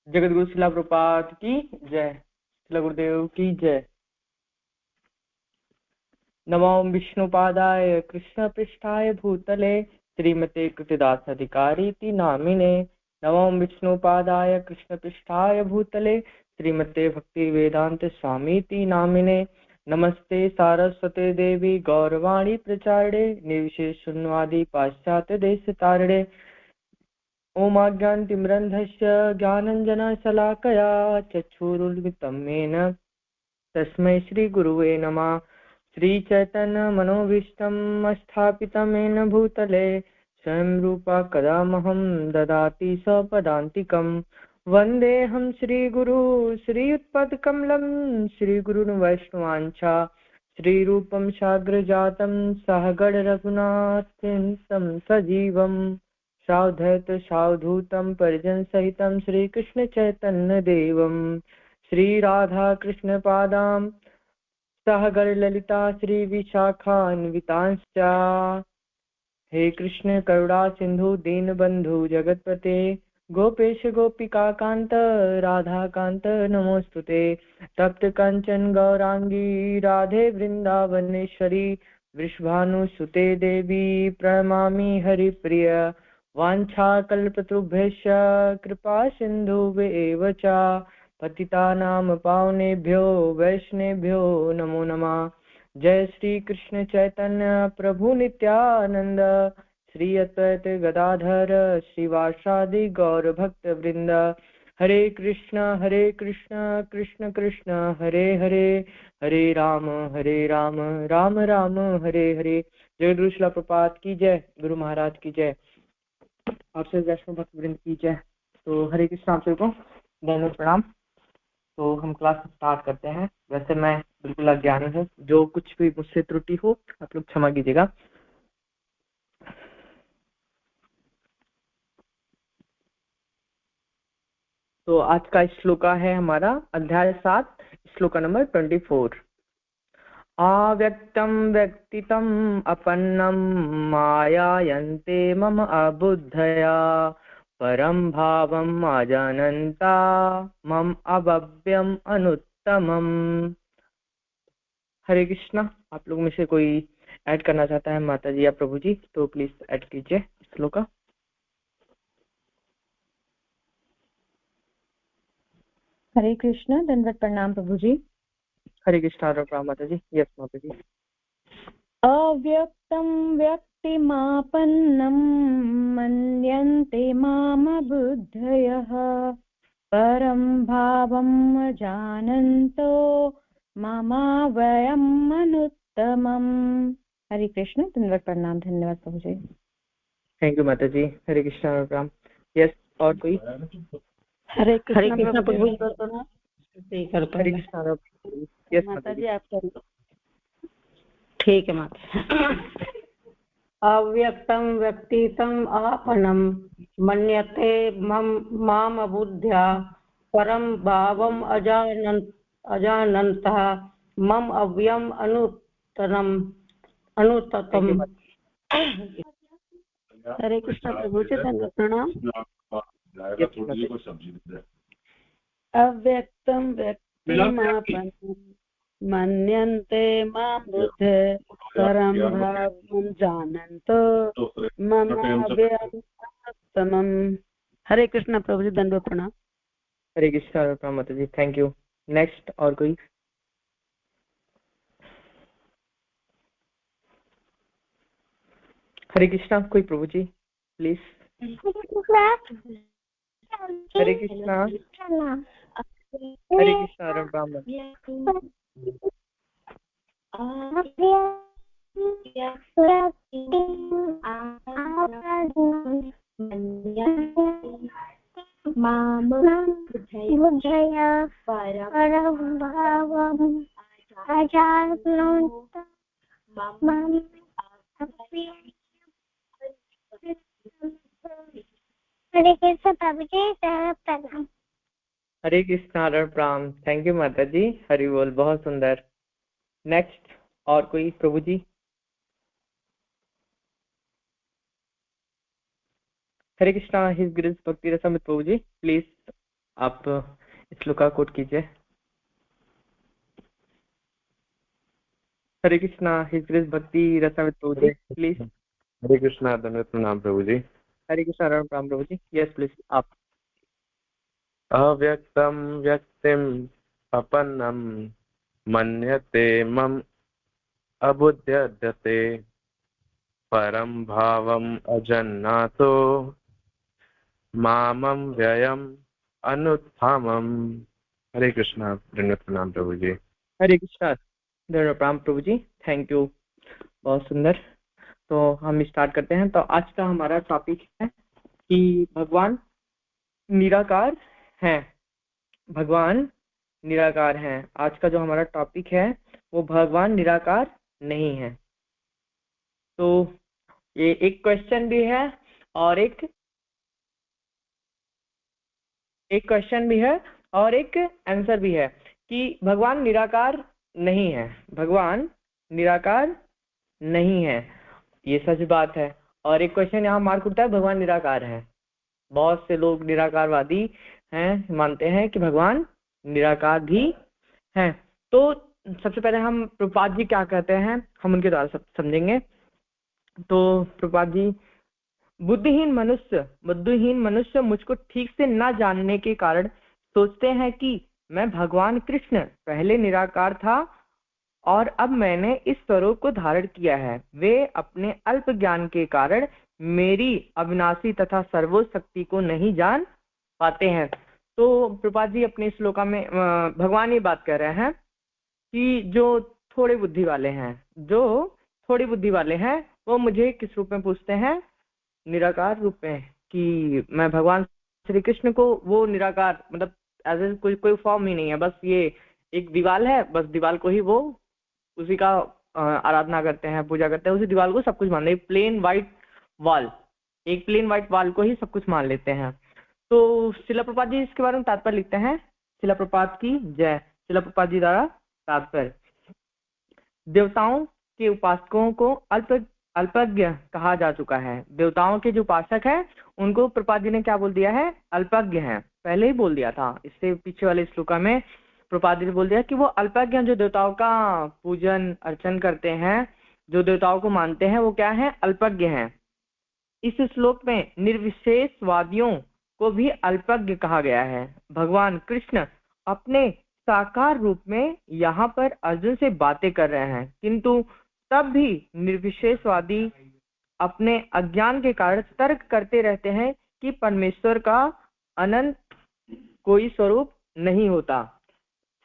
जगत गुरु शिला प्रपात की जय। शिला गुरुदेव की जय। नमो विष्णुपादाय कृष्ण पृष्ठाय भूतले श्रीमते कृतिदास अधिकारी नामिने। नमो विष्णुपादाय कृष्ण पृष्ठाय भूतले श्रीमते भक्ति वेदांत स्वामी नामिने। नमस्ते सारस्वते देवी गौरवाणी प्रचारणे निर्विशेष शून्यवादी पाश्चात्य देश तारणे। ओमाज्ञानतिमिरन्धस्य ज्ञानञ्जनशलाकया चक्षुरुन्मिलितं येन तस्मै श्रीगुरुवे नमः। श्रीचैतन्यमनोभीष्टं स्थापितं येन भूतले स्वयं रूपा कदा मह्यं ददाति स्वपदान्तिकं। वन्देऽहं श्रीगुरु श्रीयुतपदकमलं श्रीगुरुन् वैष्णवांश्च श्रीरूपं साग्रजातं सहगण रघुनाथान्वितं सजीवम् सावधूत सावधूतं परिजन सहितं श्रीकृष्ण चैतन्य देवं श्रीराधाकृष्णपादां सहगण ललिता श्रीविशाखान्वितांश्च। हे कृष्ण करुणा सिंधु दीनबंधु जगतपते गोपेश गोपिकाकांत राधाकांत नमोस्तुते। तप्त कंचन गौरांगी राधे वृंदावनेश्वरी वृषभानुसुते देवी प्रणमामि हरिप्रिय। वाञ्छाकल्पतरुभ्यश्च कृपा सिन्धुभ्येव च पतितानां पावनेभ्यो वैष्णवेभ्यो नमो नमः। जय श्री कृष्ण चैतन्य प्रभु नित्यानंद श्री अद्वैत गदाधर श्रीवासादि गौर भक्त वृंद। हरे कृष्ण कृष्ण कृष्ण हरे हरे हरे राम राम राम हरे हरे। जय गुरु शिला प्रपात की जय। गुरु महाराज की जय। आप से वैष्णव भक्त वृंद की जय। तो हरे कृष्ण आप सबको धन्यवाद प्रणाम। तो हम क्लास स्टार्ट करते हैं। वैसे मैं बिल्कुल अज्ञानी हूँ, जो कुछ भी मुझसे त्रुटि हो आप लोग क्षमा कीजिएगा। तो आज का श्लोका है हमारा अध्याय 7 श्लोका नंबर 24। अव्यक्तं व्यक्तितम् अपन्नं मायायन्ते मम अबुद्धया परं भावम् अजानन्ता मम अव्ययम् अनुत्तमम्। हरे कृष्णा। आप लोग में से कोई ऐड करना चाहता है माता जी या प्रभु जी तो प्लीज ऐड कीजिए श्लोका। हरे कृष्ण दंडवत प्रणाम प्रभु जी। हरे कृष्णा प्रणाम माता जी। यस माता जी। अव्यक्तं व्यक्तिमापन्नं मन्यन्ते मामबुद्धयः परं भावं जानन्तो ममाव्ययम् अनुत्तमम्। हरे कृष्ण दंडवत प्रणाम। धन्यवाद प्रभु जी। थैंक यू माता जी। हरे कृष्णा प्रणाम। यस और कोई। हरे कृष्ण प्रभु। हरे कृष्णा। यस माता जी आप कर लो। ठीक है माता। अव्यक्तं व्यक्तितम् आपनं मन्यते माम अबुद्ध्या परं भावम् अजानन्तः मम अव्ययम् अनुत्तमम्। हरे कृष्ण प्रभु जी धन्यवाद प्रणाम। अव्यक्तं व्यक्तिमापन्नं मन्यन्ते मां बुद्धे परं भावं जानन्तो मम अव्ययम् अनुत्तमम्। हरे कृष्ण प्रभु जी दंडवत प्रणाम। हरे कृष्णा प्रणाम माता जी। Thank you. नेक्स्ट और कोई। हरे कृष्णा कोई प्रभु जी प्लीज। हरे कृष्णा। हरे कृष्णा राम। हरे कृष्ण प्रभु जी प्रणाम। हरे कृष्णा प्रणाम। थैंक यू माता जी। हरि बोल। बहुत सुंदर। नेक्स्ट और कोई प्रभु जी। हरे कृष्णा हिज ग्रेस भक्ति रसम प्रभु जी प्लीज आप श्लोक का कोट कीजिए। हरे कृष्णा, हिज ग्रेस भक्ति रसावित प्रभु जी, प्लीज। हरे कृष्णा, दंडवत प्रणाम प्रभु जी। हरे कृष्णा, राम प्रभु जी, यस प्लीज आप। अव्यक्तं व्यक्तिम् अपन्नं मन्यते मम अबुध्यते परम भावम् अजन्नातो मामं व्ययम् अनुत्थामम्। हरे कृष्णा, दंडवत प्रणाम प्रभु जी। हरे कृष्णा, प्रणाम प्रभु जी, थैंक यू, बहुत सुंदर। तो हम स्टार्ट करते हैं। तो आज का हमारा टॉपिक है कि भगवान निराकार हैं। भगवान निराकार हैं। आज का जो हमारा टॉपिक है वो भगवान निराकार नहीं है। तो ये एक क्वेश्चन भी है और एक क्वेश्चन भी है और एक आंसर भी है कि भगवान निराकार नहीं है। भगवान निराकार नहीं है, ये सच बात है। और एक क्वेश्चन यहाँ मार्क उठता है, भगवान निराकार है। बहुत से लोग निराकारवादी हैं, मानते हैं कि भगवान निराकार भी हैं। तो सबसे पहले हम प्रभुपाद जी क्या कहते हैं हम उनके द्वारा सब समझेंगे। तो प्रभुपाद जी, बुद्धिहीन मनुष्य मुझको ठीक से न जानने के कारण सोचते हैं कि मैं भगवान कृष्ण पहले निराकार था और अब मैंने इस स्वरूप को धारण किया है। वे अपने अल्प ज्ञान के कारण मेरी अविनाशी तथा सर्वोच्च शक्ति को नहीं जान पाते हैं। तो प्रभुपाद जी अपने श्लोका में भगवान ये बात कह रहे हैं कि जो थोड़ी बुद्धि वाले हैं वो मुझे किस रूप में पूछते हैं, निराकार रूप में, कि मैं भगवान श्री कृष्ण को, वो निराकार मतलब एज कोई फॉर्म ही नहीं है, बस ये एक दीवार है, बस दीवार को ही वो उसी का आराधना करते हैं, पूजा करते हैं, उसी दीवार को सब कुछ मान लेते, प्लेन व्हाइट वाल को ही सब कुछ मान लेते हैं। तो शिला प्रभुपाद जी इसके बारे में तात्पर्य लिखते हैं। शिला प्रभुपाद की जय। शिला प्रभुपाद जी द्वारा तात्पर्य, देवताओं के उपासकों को अल्पज्ञ कहा जा चुका है। देवताओं के जो उपासक हैं उनको प्रभुपाद जी ने क्या बोल दिया है, अल्पज्ञ हैं। पहले ही बोल दिया था, इससे पीछे वाले श्लोका में प्रभुपाद जी ने बोल दिया कि वो अल्पज्ञ, जो देवताओं का पूजन अर्चन करते हैं, जो देवताओं को मानते हैं, वो क्या है, अल्पज्ञ हैं। इस श्लोक में निर्विशेषवादियों को भी अल्पज्ञ कहा गया है। भगवान कृष्ण अपने साकार रूप में यहाँ पर अर्जुन से बातें कर रहे हैं, किंतु तब भी निर्विशेषवादी अपने अज्ञान के कारण तर्क करते रहते हैं कि परमेश्वर का अनंत कोई स्वरूप नहीं होता।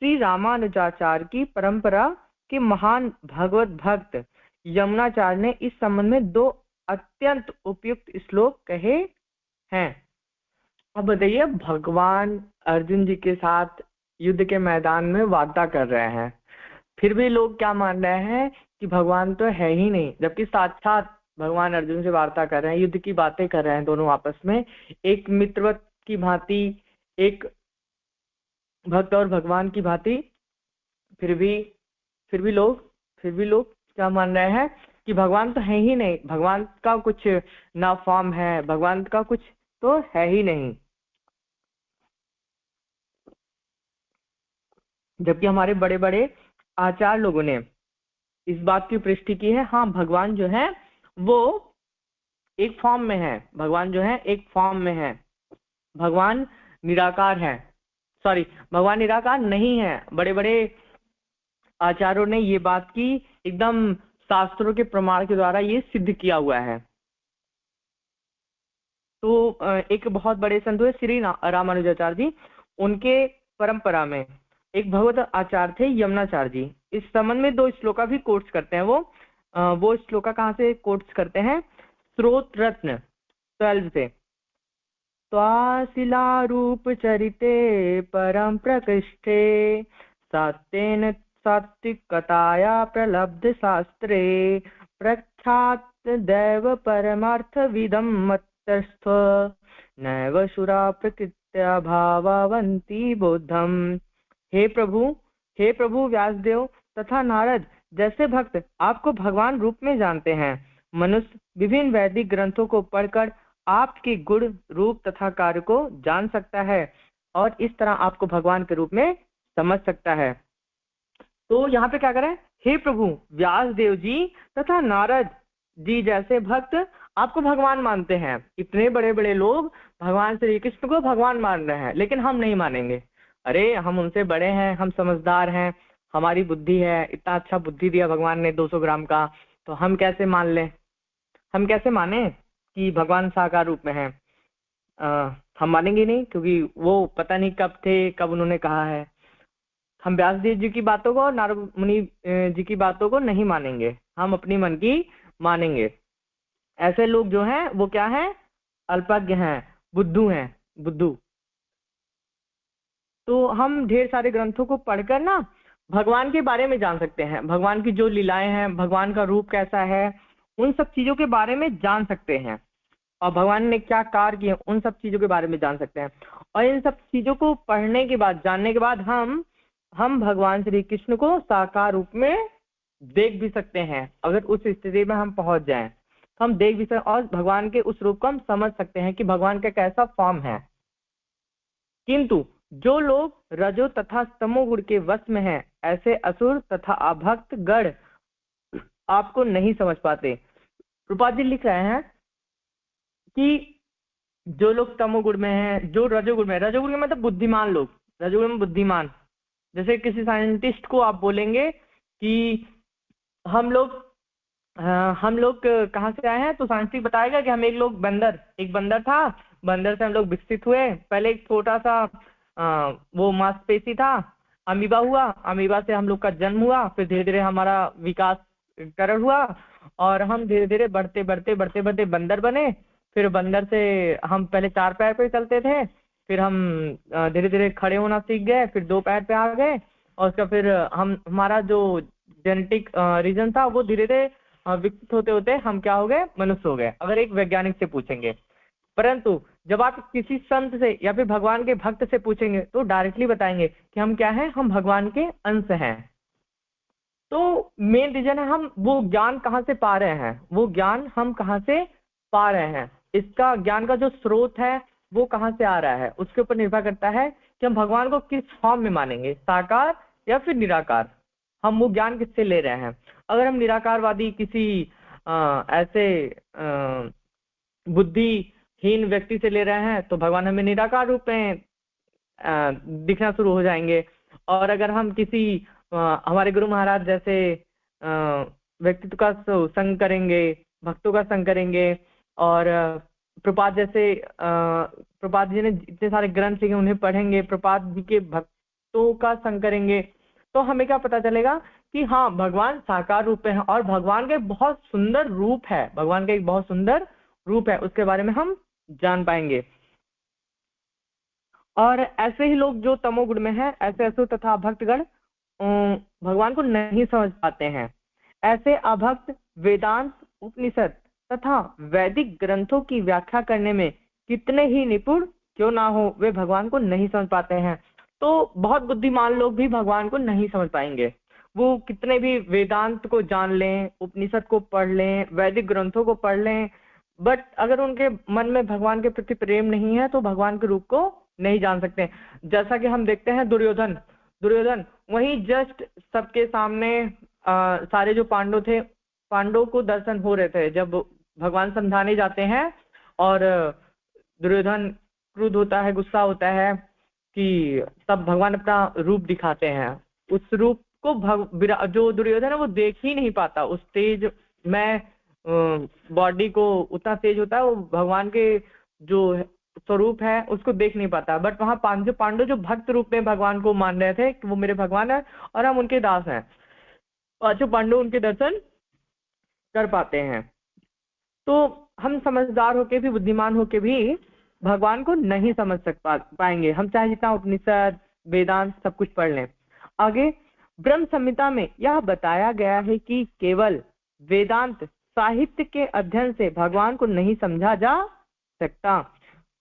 श्री रामानुजाचार्य की परंपरा के महान भगवत भक्त यमुनाचार्य ने इस संबंध में 2 अत्यंत उपयुक्त श्लोक कहे हैं। अब बताइए, भगवान अर्जुन जी के साथ युद्ध के मैदान में वार्ता कर रहे हैं, फिर भी लोग क्या मान रहे हैं कि भगवान तो है ही नहीं, जबकि साक्षात भगवान अर्जुन से वार्ता कर रहे हैं, युद्ध की बातें कर रहे हैं दोनों आपस में, एक मित्रवत की भांति, एक भक्त और भगवान की भांति। फिर भी लोग क्या मान रहे हैं कि भगवान तो है ही नहीं, भगवान का कुछ ना फॉर्म है, भगवान का कुछ तो है ही नहीं। जबकि हमारे बड़े बड़े आचार्य लोगों ने इस बात की पुष्टि की है, हाँ भगवान जो है वो एक फॉर्म में है, भगवान जो है एक फॉर्म में है, भगवान निराकार है, सॉरी भगवान निराकार नहीं है। बड़े बड़े आचार्यों ने ये बात की एकदम शास्त्रों के प्रमाण के द्वारा ये सिद्ध किया हुआ है। तो एक बहुत बड़े संत हुए श्री रामानुजाचार्य जी, उनके परंपरा में एक भगवत आचार्य थे यमुनाचार्य जी। इस संबंध में 2 श्लोका भी कोट्स करते हैं। वो श्लोका कहाँ से कोट्स करते हैं, स्रोत रत्न 12 से। त्वाशिला रूप चरिते परम प्रकृष्टे सत्येन सात्विकताया प्रलब्ध शास्त्रे प्रख्यात दैव परमार्थ विदम मत्तस्थ नैव शुरा प्रकृत्या भाववन्ति बुद्धम। हे प्रभु व्यासदेव तथा नारद जैसे भक्त आपको भगवान रूप में जानते हैं। मनुष्य विभिन्न वैदिक ग्रंथों को पढ़कर आपके गुण रूप तथा कार्य को जान सकता है। और इस तरह आपको भगवान के रूप में समझ सकता है। तो यहाँ पे क्या करें, हे प्रभु, व्यास देव जी तथा नारद जी जैसे भक्त आपको भगवान मानते हैं। इतने बड़े बड़े लोग भगवान श्री कृष्ण को भगवान मान रहे हैं, लेकिन हम नहीं मानेंगे। अरे हम उनसे बड़े हैं, हम समझदार हैं, हमारी बुद्धि है, इतना अच्छा बुद्धि दिया भगवान ने 200 ग्राम का, तो हम कैसे मान लें, हम कैसे माने कि भगवान साकार रूप में है। हम मानेंगे नहीं, क्योंकि वो पता नहीं कब थे, कब उन्होंने कहा है। हम व्यास देव जी की बातों को, नारद मुनि जी की बातों को नहीं मानेंगे, हम अपनी मन की मानेंगे। ऐसे लोग जो हैं वो क्या हैं, अल्पज्ञ हैं, बुद्धू हैं, बुद्धू। तो हम ढेर सारे ग्रंथों को पढ़कर ना भगवान के बारे में जान सकते हैं, भगवान की जो लीलाएं हैं, भगवान का रूप कैसा है, उन सब चीजों के बारे में जान सकते हैं, और भगवान ने क्या कार्य किए उन सब चीजों के बारे में जान सकते हैं। और इन सब चीजों को पढ़ने के बाद, जानने के बाद हम भगवान श्री कृष्ण को साकार रूप में देख भी सकते हैं। अगर उस स्थिति में हम पहुंच जाएं तो हम देख भी सकते, और भगवान के उस रूप को हम समझ सकते हैं कि भगवान का कैसा फॉर्म है। किंतु जो लोग रजो तथा तमो गुण के वश में हैं, ऐसे असुर तथा अभक्त गण आपको नहीं समझ पाते। प्रभुपाद जी लिख रहे हैं कि जो लोग तमोगुण में हैं, जो रजोगुण में, रजोगुण में मतलब बुद्धिमान लोग, रजोगुण में बुद्धिमान, जैसे किसी साइंटिस्ट को आप बोलेंगे कि हम लोग कहाँ से आए हैं, तो साइंटिस्ट बताएगा कि हम एक बंदर था, बंदर से हम लोग विकसित हुए। पहले एक छोटा सा वो मांसपेशी था, अमीबा हुआ, अमीबा से हम लोग का जन्म हुआ, फिर धीरे धीरे हमारा विकास करण हुआ, और हम धीरे धीरे बढ़ते बढ़ते बंदर बने। फिर बंदर से हम पहले 4 पैर पे चलते थे, फिर हम धीरे धीरे खड़े होना सीख गए, फिर 2 पैर पे आ गए, और उसका फिर हमारा जो जेनेटिक रीजन था वो धीरे धीरे विकसित होते होते हम क्या हो गए, मनुष्य हो गए, अगर एक वैज्ञानिक से पूछेंगे। परंतु जब आप किसी संत से या फिर भगवान के भक्त से पूछेंगे तो डायरेक्टली बताएंगे कि हम क्या हैं, हम भगवान के अंश हैं। तो मेन रीजन है हम वो ज्ञान कहाँ से पा रहे हैं, वो ज्ञान हम कहाँ से पा रहे हैं, इसका ज्ञान का जो स्रोत है वो कहाँ से आ रहा है, उसके ऊपर निर्भर करता है कि हम भगवान को किस फॉर्म में मानेंगे, साकार या फिर निराकार। हम वो ज्ञान किससे ले रहे हैं। अगर हम निराकारवादी किसी ऐसे बुद्धिहीन व्यक्ति से ले रहे हैं तो भगवान हमें निराकार रूप में दिखना शुरू हो जाएंगे। और अगर हम किसी हमारे गुरु महाराज जैसे व्यक्तित्व का संग करेंगे, भक्तों का संग करेंगे, और प्रपात जैसे प्रपात जी ने इतने सारे ग्रंथ लिखे उन्हें पढ़ेंगे, प्रपात जी के भक्तों का संग करेंगे, तो हमें क्या पता चलेगा कि हाँ भगवान साकार रूप में है, और भगवान का एक बहुत सुंदर रूप है, भगवान का एक बहुत सुंदर रूप है, उसके बारे में हम जान पाएंगे। और ऐसे ही लोग जो तमोगुण में है, ऐसे असुर तथा भक्तगण भगवान को नहीं समझ पाते हैं। ऐसे अभक्त वेदांत, उपनिषद तथा वैदिक ग्रंथों की व्याख्या करने में कितने ही निपुण क्यों ना हो, वे भगवान को नहीं समझ पाते हैं। तो बहुत बुद्धिमान लोग भी भगवान को नहीं समझ पाएंगे। वो कितने भी वेदांत को जान लें, उपनिषद को पढ़ लें, वैदिक ग्रंथों को पढ़ लें, बट अगर उनके मन में भगवान के प्रति प्रेम नहीं है तो भगवान के रूप को नहीं जान सकते। जैसा कि हम देखते हैं दुर्योधन वही जस्ट सबके सामने सारे जो पांडव थे, पांडवों को दर्शन हो रहे थे जब भगवान समझाने जाते हैं, और दुर्योधन क्रोध होता है, गुस्सा होता है कि तब भगवान अपना रूप दिखाते हैं। उस रूप को जो दुर्योधन है वो देख ही नहीं पाता, उस तेज में बॉडी को उतना तेज होता है, वो भगवान के जो स्वरूप है उसको देख नहीं पाता। बट वहां पांडव जो भक्त रूप में भगवान को मान रहे थे कि वो मेरे भगवान है और हम उनके दास हैं, पांचों पांडव उनके दर्शन कर पाते हैं। तो हम समझदार होके भी, बुद्धिमान होके भी भगवान को नहीं समझ पाएंगे, हम चाहे जितना उपनिषद वेदांत सब कुछ पढ़ लें। आगे ब्रह्म संहिता में यह बताया गया है कि केवल वेदांत साहित्य के अध्ययन से भगवान को नहीं समझा जा सकता,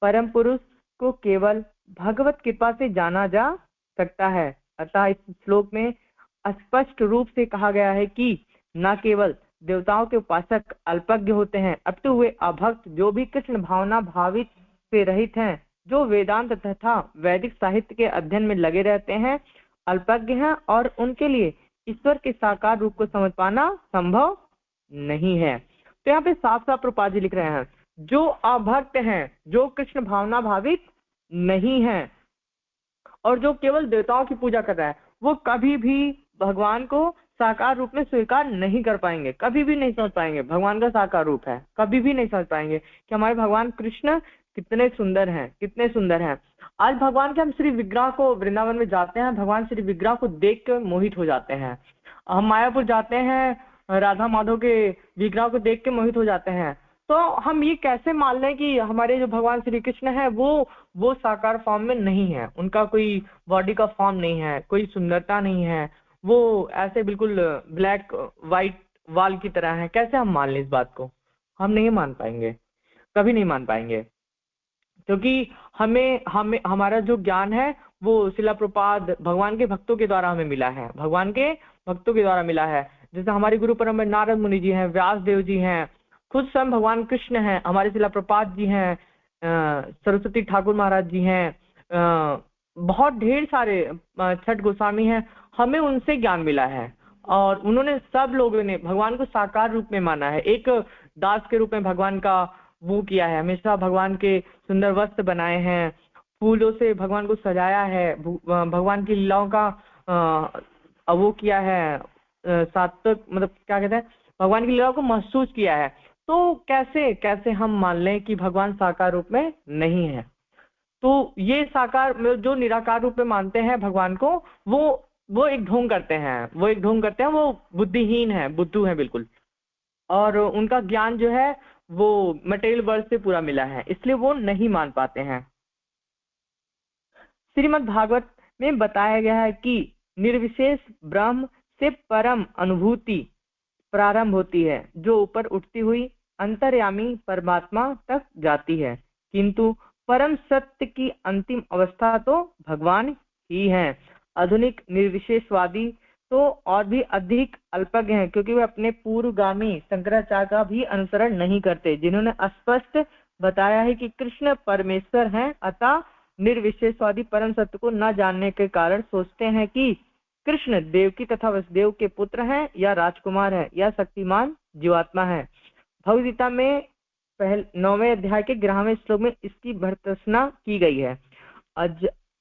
परम पुरुष को केवल भगवत कृपा से जाना जा सकता है। अतः इस श्लोक में स्पष्ट रूप से कहा गया है कि न केवल देवताओं के उपासक अल्पज्ञ होते हैं, अपितु वे अभक्त जो भी कृष्ण भावना भावित से रहित हैं, जो वेदांत तथा वैदिक साहित्य के अध्ययन में लगे रहते हैं अल्पज्ञ हैं और उनके लिए ईश्वर के साकार रूप को समझ पाना संभव नहीं है। तो यहाँ पे साफ साफ प्रभुपाद जी लिख रहे हैं, जो अभक्त हैं, जो कृष्ण भावना भावित नहीं है और जो केवल देवताओं की पूजा कर रहा है, वो कभी भी भगवान को साकार रूप में स्वीकार नहीं कर पाएंगे, कभी भी नहीं समझ पाएंगे भगवान का साकार रूप है, कभी भी नहीं समझ पाएंगे कि हमारे भगवान कृष्ण कितने सुंदर हैं, कितने सुंदर हैं। आज भगवान के हम श्री विग्रह को, वृंदावन में जाते हैं, भगवान श्री विग्रह को देख कर मोहित हो जाते हैं। हम मायापुर जाते हैं, राधा माधव के विग्रह को देख के मोहित हो जाते हैं। तो हम ये कैसे मान लें कि हमारे जो भगवान श्री कृष्ण है वो साकार फॉर्म में नहीं है, उनका कोई बॉडी का फॉर्म नहीं है, कोई सुंदरता नहीं है, वो ऐसे बिल्कुल ब्लैक व्हाइट वाल की तरह है। कैसे हम मान लें इस बात को? हम नहीं मान पाएंगे, कभी नहीं मान पाएंगे, क्योंकि हमें हमारा जो ज्ञान है वो शिला प्रभुपाद भगवान के भक्तों के द्वारा हमें मिला है, भगवान के भक्तों के द्वारा मिला है। जैसे हमारे गुरु परम नारद मुनि जी हैं, व्यास देव जी हैं, खुद स्वयं भगवान कृष्ण हैं, हमारे शिला प्रभुपाद जी हैं, सरस्वती ठाकुर महाराज जी हैं, बहुत ढेर सारे छठ गोस्वामी हैं, हमें उनसे ज्ञान मिला है और उन्होंने सब लोगों ने भगवान को साकार रूप में माना है, एक दास के रूप में भगवान का वो किया है, हमेशा भगवान के सुंदर वस्त्र बनाए हैं, फूलों से भगवान को सजाया है, भगवान की लीलाओं का वो किया है, सात्विक मतलब क्या कहते हैं, भगवान की लीलाओं को महसूस किया है। तो कैसे हम मान लें कि भगवान साकार रूप में नहीं है? तो ये साकार जो निराकार रूप में मानते हैं भगवान को, वो एक ढोंग करते हैं, वो बुद्धिहीन है, बुद्धू है बिल्कुल, और उनका ज्ञान जो है वो मटेरियल वर्ल्ड से पूरा मिला है, इसलिए वो नहीं मान पाते हैं। श्रीमद् भागवत में बताया गया है कि निर्विशेष ब्रह्म से परम अनुभूति प्रारंभ होती है, जो ऊपर उठती हुई अंतर्यामी परमात्मा तक जाती है, किंतु परम सत्य की अंतिम अवस्था तो भगवान ही है। आधुनिक निर्विशेषवादी तो और भी अधिक अल्पज्ञ हैं, क्योंकि वे अपने पूर्वगामी शंकराचार्य का भी अनुसरण नहीं करते, जिन्होंने स्पष्ट बताया है कि कृष्ण परमेश्वर हैं। अतः निर्विशेषवादी परम सत्य को न जानने के कारण सोचते हैं कि कृष्ण देवकी तथा वसुदेव के पुत्र हैं, या राजकुमार है, या शक्तिमान जीवात्मा है। भगवद गीता में 9वें अध्याय के 11वें श्लोक में इसकी भर्त्सना की गई है।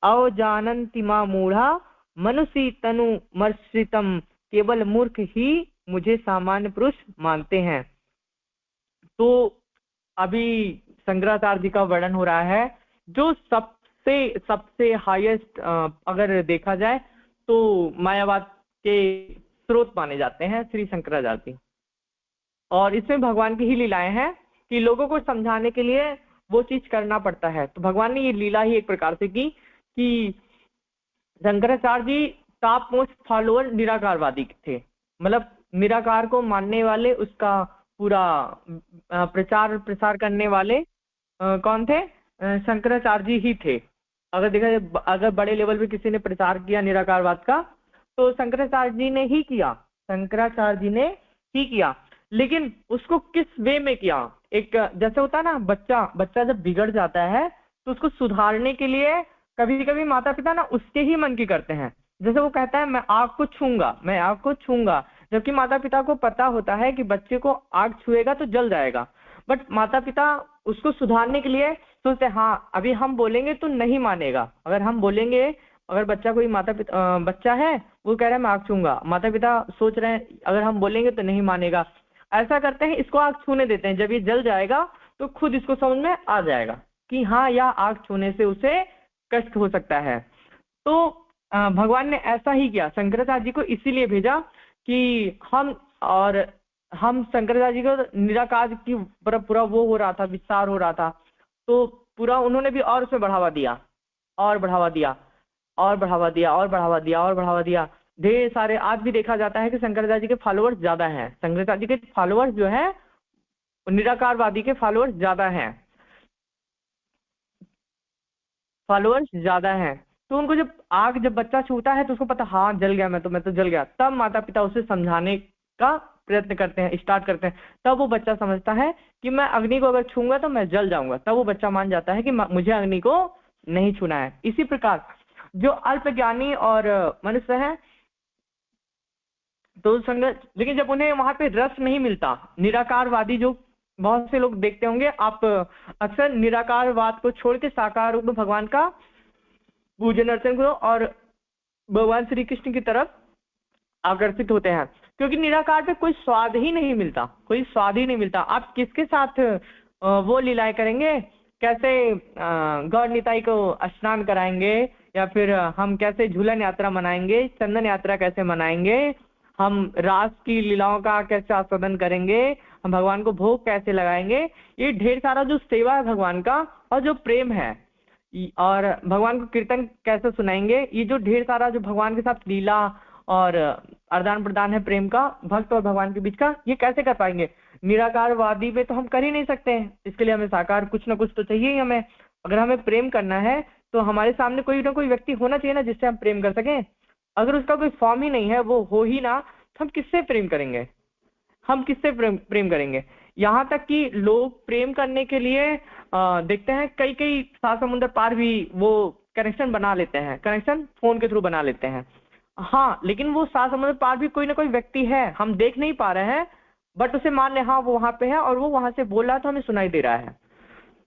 अवजानन्ति मा मूढ़ा मनुष्य तनु मर्षितम, केवल मूर्ख ही मुझे सामान्य पुरुष मानते हैं। तो अभी शंकराचार्य जी का वर्णन हो रहा है, जो सबसे हाईएस्ट अगर देखा जाए तो मायावाद के स्रोत माने जाते हैं श्री शंकराचार्य जी, और इसमें भगवान की ही लीलाएं हैं कि लोगों को समझाने के लिए वो चीज करना पड़ता है। तो भगवान ने ये लीला ही एक प्रकार से की कि Shankaracharya ji top most follower निराकारवादी थे, मतलब निराकार को मानने वाले, उसका पूरा प्रसार करने वाले कौन थे? शंकराचार्य जी ही थे। अगर देखा जाए, अगर बड़े लेवल पे किसी ने प्रचार किया निराकारवाद का तो शंकराचार्य जी ने ही किया, लेकिन उसको किस वे में किया? एक जैसे होता है ना, बच्चा जब बिगड़ जाता है तो उसको सुधारने के लिए कभी कभी माता पिता ना उसके ही मन की करते हैं। जैसे वो कहता है मैं आग को छूंगा, जबकि माता पिता को पता होता है कि बच्चे को आग छुएगा तो जल जाएगा, बट माता पिता उसको सुधारने के लिए सोचते हैं हाँ अभी हम बोलेंगे तो नहीं मानेगा। अगर हम बोलेंगे, अगर बच्चा है वो कह रहा है मैं आग छूंगा, माता पिता सोच रहे हैं अगर हम बोलेंगे तो नहीं मानेगा, ऐसा करते हैं, इसको आग छूने देते हैं। जब ये जल जाएगा तो खुद इसको समझ में आ जाएगा कि हाँ यह आग छूने से उसे कष्ट हो सकता है। तो भगवान ने ऐसा ही किया, शंकराचार्य जी को इसीलिए भेजा कि हम शंकराचार्य जी को निराकार की पूरा वो हो रहा था, विस्तार हो रहा था, तो पूरा उन्होंने भी और उसमें बढ़ावा दिया। ढेर सारे आज भी देखा जाता है कि शंकराचार्य जी के फॉलोअर्स ज्यादा हैं, शंकराचार्य जी के फॉलोअर्स जो है निराकारवादी के फॉलोअर्स ज्यादा हैं। तो उनको जब बच्चा छूता है तो उसको पता हाँ जल गया, मैं तो जल गया, तब माता पिता उसे समझाने का प्रयत्न करते हैं, स्टार्ट करते हैं, तब वो बच्चा समझता है कि मैं अग्नि को अगर छूंगा तो मैं जल जाऊंगा, तब वो बच्चा मान जाता है कि मुझे अग्नि को नहीं छूना है। इसी प्रकार जो अल्पज्ञानी और मनुष्य है तो संगत, लेकिन जब उन्हें वहां पे रस नहीं मिलता, निराकारवादी जो बहुत से लोग देखते होंगे आप, अक्सर निराकारवाद को छोड़ के साकार रूप में भगवान का पूजन अर्चन को और भगवान श्री कृष्ण की तरफ आकर्षित होते हैं, क्योंकि निराकार पे कोई स्वाद ही नहीं मिलता, कोई स्वाद ही नहीं मिलता। आप किसके साथ वो लीलाएं करेंगे, कैसे गौर निताई को स्नान कराएंगे, या फिर हम कैसे झूलन यात्रा मनाएंगे, चंदन यात्रा कैसे मनाएंगे, हम रास की लीलाओं का कैसे आस्वादन करेंगे, हम भगवान को भोग कैसे लगाएंगे, ये ढेर सारा जो सेवा है भगवान का और जो प्रेम है, और भगवान को कीर्तन कैसे सुनाएंगे, ये जो ढेर सारा जो भगवान के साथ लीला और आदान प्रदान है प्रेम का भक्त और भगवान के बीच का, ये कैसे कर पाएंगे। निराकारवादी पे तो हम कर ही नहीं सकते हैं, इसके लिए हमें साकार कुछ ना कुछ तो चाहिए ही हमें। अगर हमें प्रेम करना है तो हमारे सामने कोई ना कोई व्यक्ति होना चाहिए ना जिससे हम प्रेम कर सकें। अगर उसका कोई फॉर्म ही नहीं है, वो हो ही ना, तो हम किससे प्रेम करेंगे, हम किससे प्रेम करेंगे। यहाँ तक कि लोग प्रेम करने के लिए देखते हैं कई कई सात समुद्र पार भी वो कनेक्शन बना लेते हैं, कनेक्शन फोन के थ्रू बना लेते हैं। हाँ, लेकिन वो सात समुद्र पार भी कोई ना कोई व्यक्ति है, हम देख नहीं पा रहे हैं, बट उसे मान ले हाँ वो वहां पे है और वो वहां से बोल रहा है तो हमें सुनाई दे रहा है।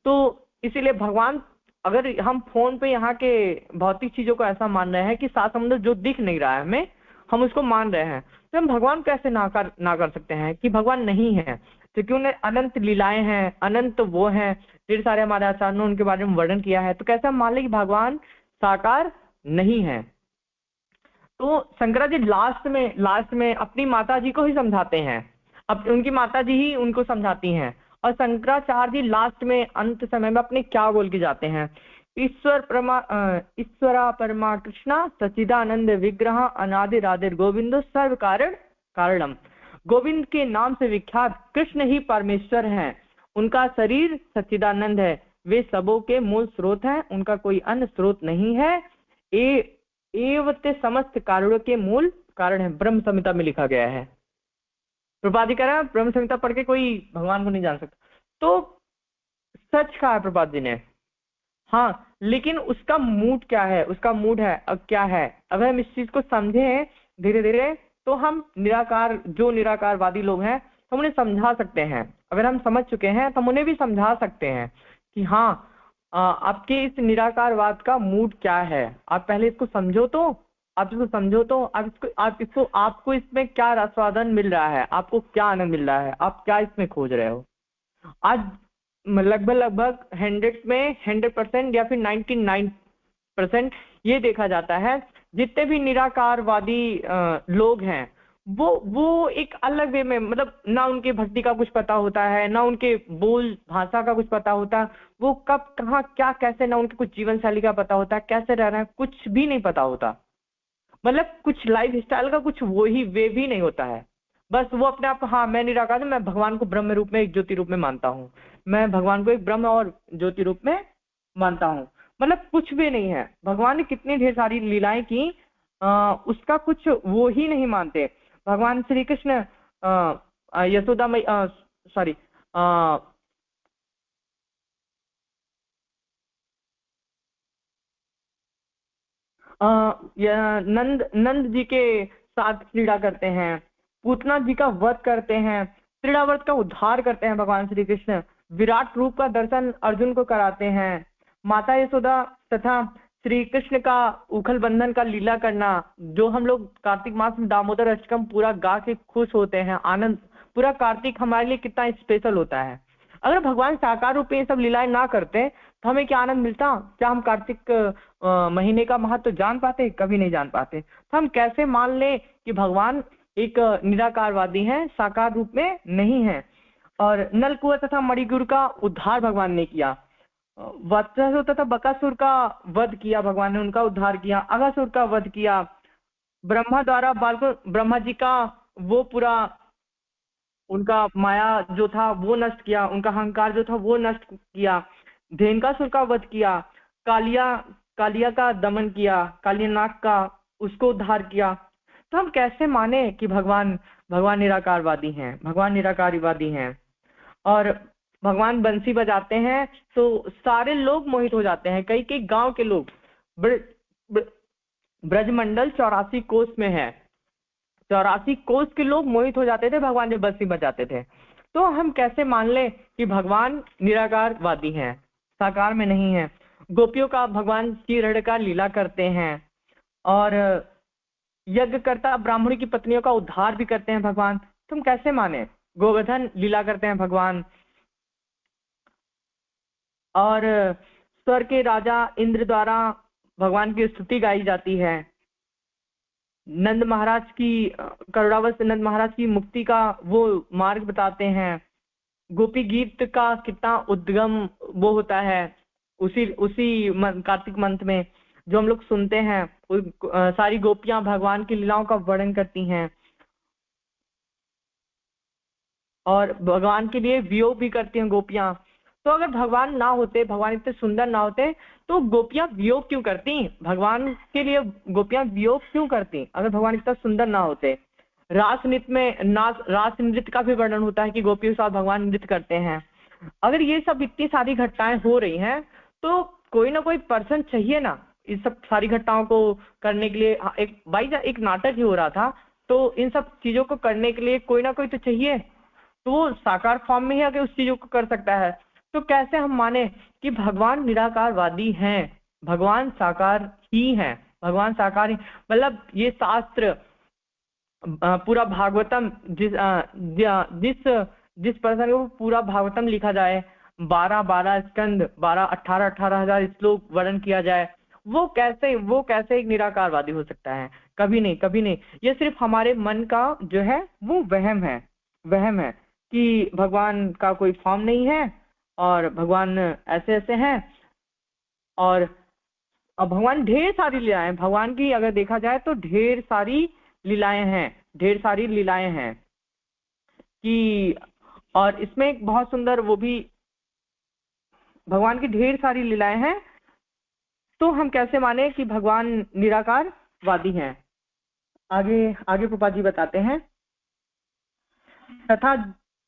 तो इसीलिए भगवान, अगर हम फोन पे यहाँ के भौतिक चीजों को ऐसा मान रहे हैं कि सात समुद्र जो दिख नहीं रहा है हमें, हम उसको मान रहे हैं, तो हम भगवान कैसे ना कर सकते हैं कि भगवान नहीं है। क्योंकि उन्हें अनंत लीलाएं हैं, अनंत वो हैं, ढेर सारे हमारे आचार्यों ने उनके बारे में वर्णन किया है, तो कैसे हम मान लें कि भगवान साकार नहीं है। तो शंकराचार्य लास्ट में अपनी माता जी को ही समझाते हैं, अब उनकी माता जी ही उनको समझाती हैं, और शंकराचार्य जी लास्ट में अंत समय में अपने क्या बोल के जाते हैं, ईश्वरा परमा कृष्णा सच्चिदानंद विग्रह अनादिरादिर गोविंदो सर्व कारणम। गोविंद के नाम से विख्यात कृष्ण ही परमेश्वर हैं, उनका शरीर सच्चिदानंद है, वे सबों के मूल स्रोत हैं, उनका कोई अन्य स्रोत नहीं है, एवते समस्त कारणों के मूल कारण है। ब्रह्म संहिता में लिखा गया है, प्रभुपाद जी कह रहे हैं ब्रह्म संहिता पढ़ के कोई भगवान को नहीं जान सकता। तो सच कहा है प्रभुपाद जी ने, हाँ, लेकिन उसका मूड क्या है, उसका मूड है अब क्या है, अगर हम इस चीज को समझें धीरे धीरे तो हम निराकारवादी लोग हैं तो हम उन्हें समझा सकते हैं। अगर हम समझ चुके हैं तो हम उन्हें भी समझा सकते हैं कि हाँ आपके इस निराकारवाद का मूड क्या है, आप पहले इसको समझो, तो आप इसको समझो तो आपको इसमें क्या आस्वादन मिल रहा है, आपको क्या आनंद मिल रहा है, आप क्या इसमें खोज रहे हो। आज लगभग 100% या फिर 99% ये देखा जाता है जितने भी निराकारवादी लोग हैं वो एक अलग वे में, मतलब ना उनके भक्ति का कुछ पता होता है, ना उनके बोल भाषा का कुछ पता होता, वो कब कहाँ क्या कैसे, ना उनके कुछ जीवन शैली का पता होता है, कैसे रह रहे हैं कुछ भी नहीं पता होता, मतलब कुछ लाइफ स्टाइल का कुछ वो ही वे भी नहीं होता है। बस वो अपने आप, हाँ मैं निराकार हूं, मैं भगवान को ब्रह्म रूप में एक ज्योति रूप में मानता हूँ, मैं भगवान को एक ब्रह्म और ज्योति रूप में मानता हूँ, मतलब कुछ भी नहीं है। भगवान ने कितनी ढेर सारी लीलाएं की, उसका कुछ वो ही नहीं मानते। भगवान श्री कृष्ण यशोदा मई सॉरी नंद जी के साथ क्रीड़ा करते हैं, पूतना जी का वध करते हैं, त्रिड़ावर्त का उद्धार करते हैं भगवान श्री कृष्ण, विराट रूप का दर्शन अर्जुन को कराते हैं, माता यशोदा तथा श्री कृष्ण का उखल बंधन का लीला करना, जो हम लोग कार्तिक मास में दामोदर अष्टकम पूरा गा के खुश होते हैं, आनंद, पूरा कार्तिक हमारे लिए कितना स्पेशल होता है। अगर भगवान साकार रूप में ये सब लीलाएं ना करते तो हमें क्या आनंद मिलता, क्या हम कार्तिक महीने का महत्व तो जान पाते, कभी नहीं जान पाते। तो हम कैसे मान ले कि भगवान एक निराकारवादी हैं, साकार रूप में नहीं है। और नलकुआ तथा मणिगुर का उद्धार भगवान ने किया, वत्सासुर तथा बकासुर का वध किया भगवान ने, उनका उद्धार किया, अगासुर का वध किया, ब्रह्मा द्वारा ब्रह्मा जी का वो पूरा उनका माया जो था वो नष्ट किया, उनका अहंकार जो था वो नष्ट किया, धेनुकासुर का वध किया, कालिया का दमन किया, कालियानाग का उसको उद्धार किया। तो हम कैसे माने कि भगवान भगवान निराकारवादी हैं, भगवान निराकारवादी हैं। और भगवान बंसी बजाते हैं तो सारे लोग मोहित हो जाते हैं। कई कई गांव के लोग, ब्रजमंडल 84 कोस में है, 84 कोस के लोग मोहित हो जाते थे भगवान जब बंसी बजाते थे। तो हम कैसे मान ले कि भगवान निराकारवादी हैं, साकार में नहीं है। गोपियों का भगवान श्री का लीला करते हैं और यज्ञ करता ब्राह्मणी की पत्नियों का उद्धार भी करते हैं भगवान। तुम कैसे माने? गोवर्धन लीला करते हैं भगवान, और स्वर्ग के राजा इंद्र द्वारा भगवान की स्तुति गाई जाती है। नंद महाराज की, करुणावश नंद महाराज की मुक्ति का वो मार्ग बताते हैं। गोपी गीत का कितना उद्गम वो होता है उसी कार्तिक मंथ में जो हम लोग सुनते हैं। सारी गोपियां भगवान की लीलाओं का वर्णन करती हैं और भगवान के लिए वियोग भी करती हैं गोपियां। तो अगर भगवान ना होते, भगवान इतने सुंदर ना होते, तो गोपियां वियोग क्यों करती? भगवान के लिए गोपियां वियोग क्यों करती अगर भगवान इतना सुंदर ना होते? रास नृत्य में रास नृत्य का भी वर्णन होता है कि गोपियों के साथ भगवान नृत्य करते हैं। अगर ये सब इतनी सारी घटनाएं हो रही हैं तो कोई ना कोई पर्सन चाहिए ना इस सब सारी घटनाओं को करने के लिए। एक नाटक ही हो रहा था, तो इन सब चीजों को करने के लिए कोई ना कोई तो चाहिए। तो वो साकार फॉर्म में ही आके उस चीजों को कर सकता है। तो कैसे हम माने कि भगवान निराकारवादी हैं? भगवान साकार ही हैं, भगवान साकार ही। मतलब ये शास्त्र पूरा भागवतम जिस पर्सन को पूरा भागवतम लिखा जाए, 12 स्कंद, 18 हजार श्लोक वर्णन किया जाए, वो कैसे एक निराकारवादी हो सकता है? कभी नहीं, कभी नहीं। ये सिर्फ हमारे मन का जो है वो वहम है कि भगवान का कोई फॉर्म नहीं है और भगवान ऐसे ऐसे हैं। और भगवान ढेर सारी लीलाएं, भगवान की अगर देखा जाए तो ढेर सारी लीलाएं हैं कि, और इसमें एक बहुत सुंदर वो भी भगवान की ढेर सारी लीलाएं हैं। तो हम कैसे माने कि भगवान निराकारवादी हैं? आगे प्रभुपाद जी बताते हैं, तथा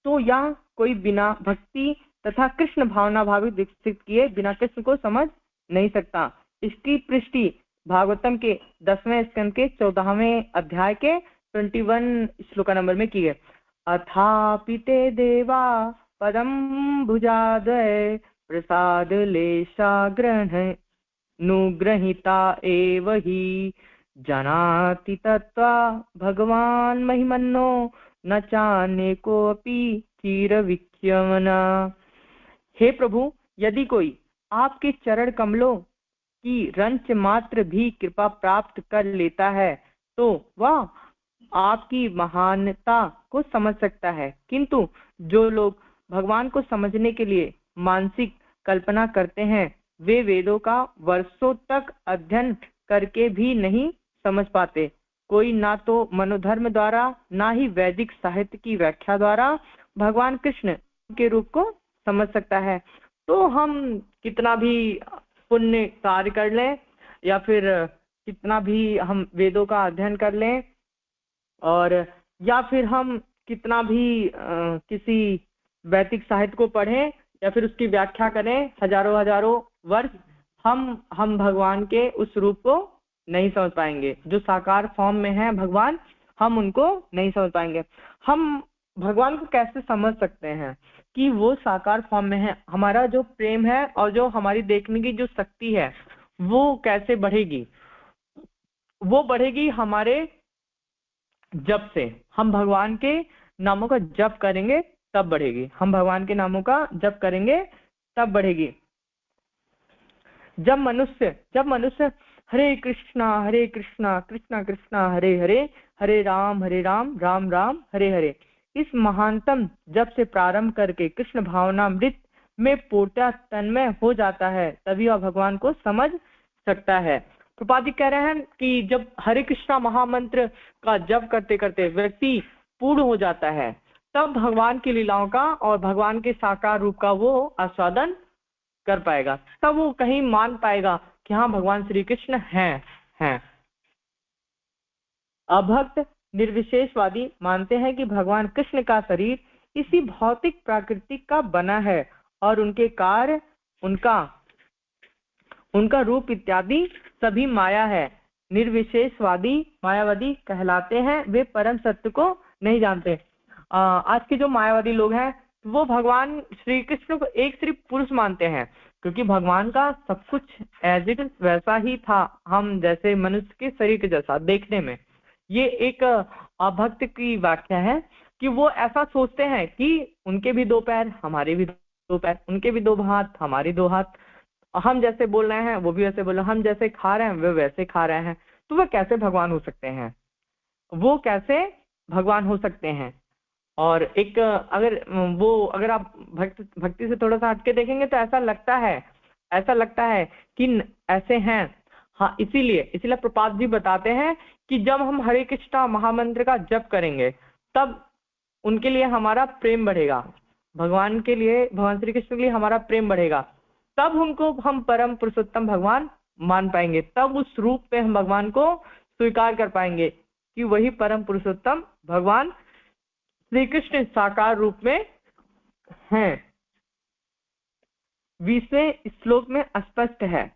तो यह कोई बिना भक्ति तथा कृष्ण भावना भावित विकसित किए बिना कृष्ण को समझ नहीं सकता। इसकी पुष्टि भागवतम के 10वें स्कंद के 14वें अध्याय के 21 श्लोक नंबर में की है। अथापि ते देवा पदम भुजादय प्रसाद लेशा ग्रहण नुग्रहिता एव हि जनाति तत्वा भगवान महिमन्नो न चान्य कोऽपि चिरविख्यमना। हे प्रभु, यदि कोई आपके चरण कमलों की रंच मात्र भी कृपा प्राप्त कर लेता है तो वह आपकी महानता को समझ सकता है। किंतु जो लोग भगवान को समझने के लिए मानसिक कल्पना करते हैं, वे वेदों का वर्षों तक अध्ययन करके भी नहीं समझ पाते। कोई ना तो मनोधर्म द्वारा, ना ही वैदिक साहित्य की व्याख्या द्वारा भगवान कृष्ण के रूप को समझ सकता है। तो हम कितना भी पुण्य कार्य कर लें या फिर कितना भी हम वेदों का अध्ययन कर लें, और या फिर हम कितना भी किसी वैदिक साहित्य को पढ़ें या फिर उसकी व्याख्या करें हजारों वर्ष, हम भगवान के उस रूप को नहीं समझ पाएंगे। जो साकार फॉर्म में है भगवान, हम उनको नहीं समझ पाएंगे। हम भगवान को कैसे समझ सकते हैं कि वो साकार फॉर्म में है? हमारा जो प्रेम है और जो हमारी देखने की जो शक्ति है वो कैसे बढ़ेगी? वो बढ़ेगी हमारे जप से। हम भगवान के नामों का जप करेंगे तब बढ़ेगी। हम भगवान के नामों का जप करेंगे तब बढ़ेगी। जब मनुष्य हरे कृष्णा कृष्णा कृष्णा हरे हरे, हरे राम राम राम हरे हरे, इस महानतम जप से प्रारंभ करके कृष्ण भावनामृत में पूर्णतः तन्मय हो जाता है, तभी वह भगवान को समझ सकता है। प्रभुपाद जी कह रहे हैं कि जब हरे कृष्णा महामंत्र का जप करते करते व्यक्ति पूर्ण हो जाता है, तब भगवान की लीलाओं का और भगवान के साकार रूप का वो आस्वादन कर पाएगा। तब वो कहीं मान पाएगा कि हाँ, भगवान श्री कृष्ण हैं। अभक्त निर्विशेषवादी मानते हैं कि भगवान कृष्ण का शरीर इसी भौतिक प्रकृति का बना है और उनके कार्य, उनका रूप इत्यादि सभी माया है। निर्विशेषवादी मायावादी कहलाते हैं, वे परम सत्य को नहीं जानते। आज के जो मायावादी लोग हैं वो भगवान श्री कृष्ण को एक सिर्फ पुरुष मानते हैं, क्योंकि भगवान का सब कुछ एज इट वैसा ही था, हम जैसे मनुष्य के शरीर के जैसा देखने में। ये एक अभक्त की व्याख्या है कि वो ऐसा सोचते हैं कि उनके भी दो पैर, हमारे भी दो पैर, उनके भी दो हाथ, हमारे दो हाथ, हम जैसे बोल रहे हैं वो भी वैसे बोल रहे हैं, हम जैसे खा रहे हैं वे वैसे खा रहे हैं, तो वह कैसे भगवान हो सकते हैं? वो कैसे भगवान हो सकते हैं? और एक अगर आप भक्ति से थोड़ा सा हटके देखेंगे तो ऐसा लगता है कि ऐसे हैं। हाँ, इसीलिए प्रपात जी बताते हैं कि जब हम हरे कृष्णा महामंत्र का जप करेंगे तब उनके लिए हमारा प्रेम बढ़ेगा, भगवान के लिए, भगवान श्री कृष्ण के लिए हमारा प्रेम बढ़ेगा, तब हम परम पुरुषोत्तम भगवान मान पाएंगे, तब उस रूप में हम भगवान को स्वीकार कर पाएंगे कि वही परम पुरुषोत्तम भगवान श्री कृष्ण साकार रूप में हैं। 20वें श्लोक में स्पष्ट है,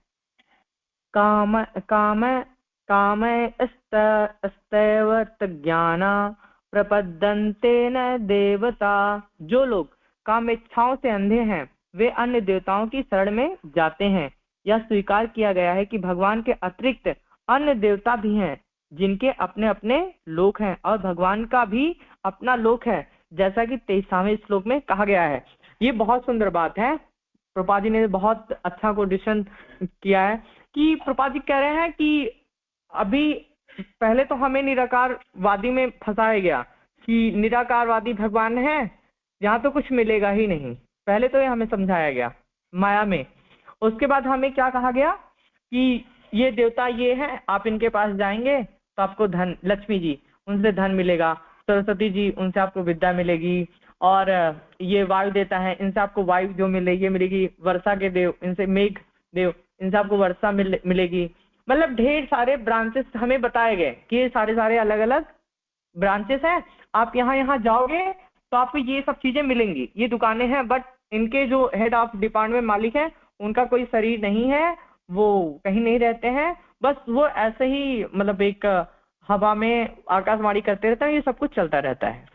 कामस्तैवर्तज्ञाना प्रपद्यन्ते न देवता। जो लोग काम इच्छाओं से अंधे हैं वे अन्य देवताओं की शरण में जाते हैं। यह स्वीकार किया गया है कि भगवान के अतिरिक्त अन्य देवता भी हैं जिनके अपने अपने लोक हैं और भगवान का भी अपना लोक है, जैसा कि 23वें श्लोक में कहा गया है। ये बहुत सुंदर बात है, प्रभुपाद जी ने बहुत अच्छा कोटेशन किया है कि प्रभुपाद जी कह रहे हैं कि अभी पहले तो हमें निराकारवादी में फंसाया गया कि निराकारवादी भगवान है, यहाँ तो कुछ मिलेगा ही नहीं। पहले तो ये हमें समझाया गया माया में। उसके बाद हमें क्या कहा गया कि ये देवता ये है, आप इनके पास जाएंगे तो आपको धन, लक्ष्मी जी उनसे धन मिलेगा, सरस्वती जी उनसे आपको विद्या मिलेगी, और ये वायु देता है, इनसे आपको वायु जो ये मिलेगी, वर्षा के देव इनसे मेघ देव, इनसे आपको वर्षा मिलेगी। मतलब ढेर सारे ब्रांचेस हमें बताए गए कि ये सारे अलग अलग ब्रांचेस हैं, आप यहाँ जाओगे तो आपको ये सब चीजें मिलेंगी, ये दुकानें हैं, बट इनके जो हेड ऑफ डिपार्टमेंट मालिक है उनका कोई शरीर नहीं है, वो कहीं नहीं रहते हैं, बस वो ऐसे ही मतलब एक हवा में आकाशवाणी करते रहते हैं, ये सब कुछ चलता रहता है।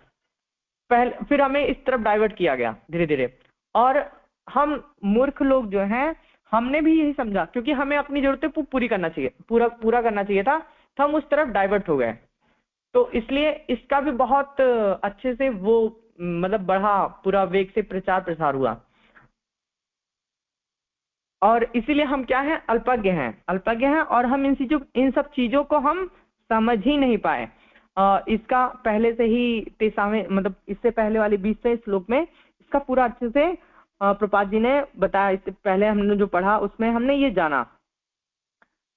फिर हमें इस तरफ डाइवर्ट किया गया धीरे धीरे, और हम मूर्ख लोग जो हैं हमने भी यही समझा, क्योंकि हमें अपनी जरूरतें पूरी करना चाहिए, पूरा करना चाहिए था, तो हम उस तरफ डाइवर्ट हो गए। तो इसलिए इसका भी बहुत अच्छे से वो मतलब बढ़ा, पूरा वेग से प्रचार प्रसार हुआ, और इसीलिए हम क्या हैं, अल्पज्ञ हैं, और हम इन सब चीजों को हम समझ ही नहीं पाए। इसका पहले से ही 23वें मतलब इससे पहले वाले 20वें श्लोक में इसका पूरा अच्छे से प्रपात जी ने बताया। इससे पहले हमने जो पढ़ा उसमें हमने ये जाना,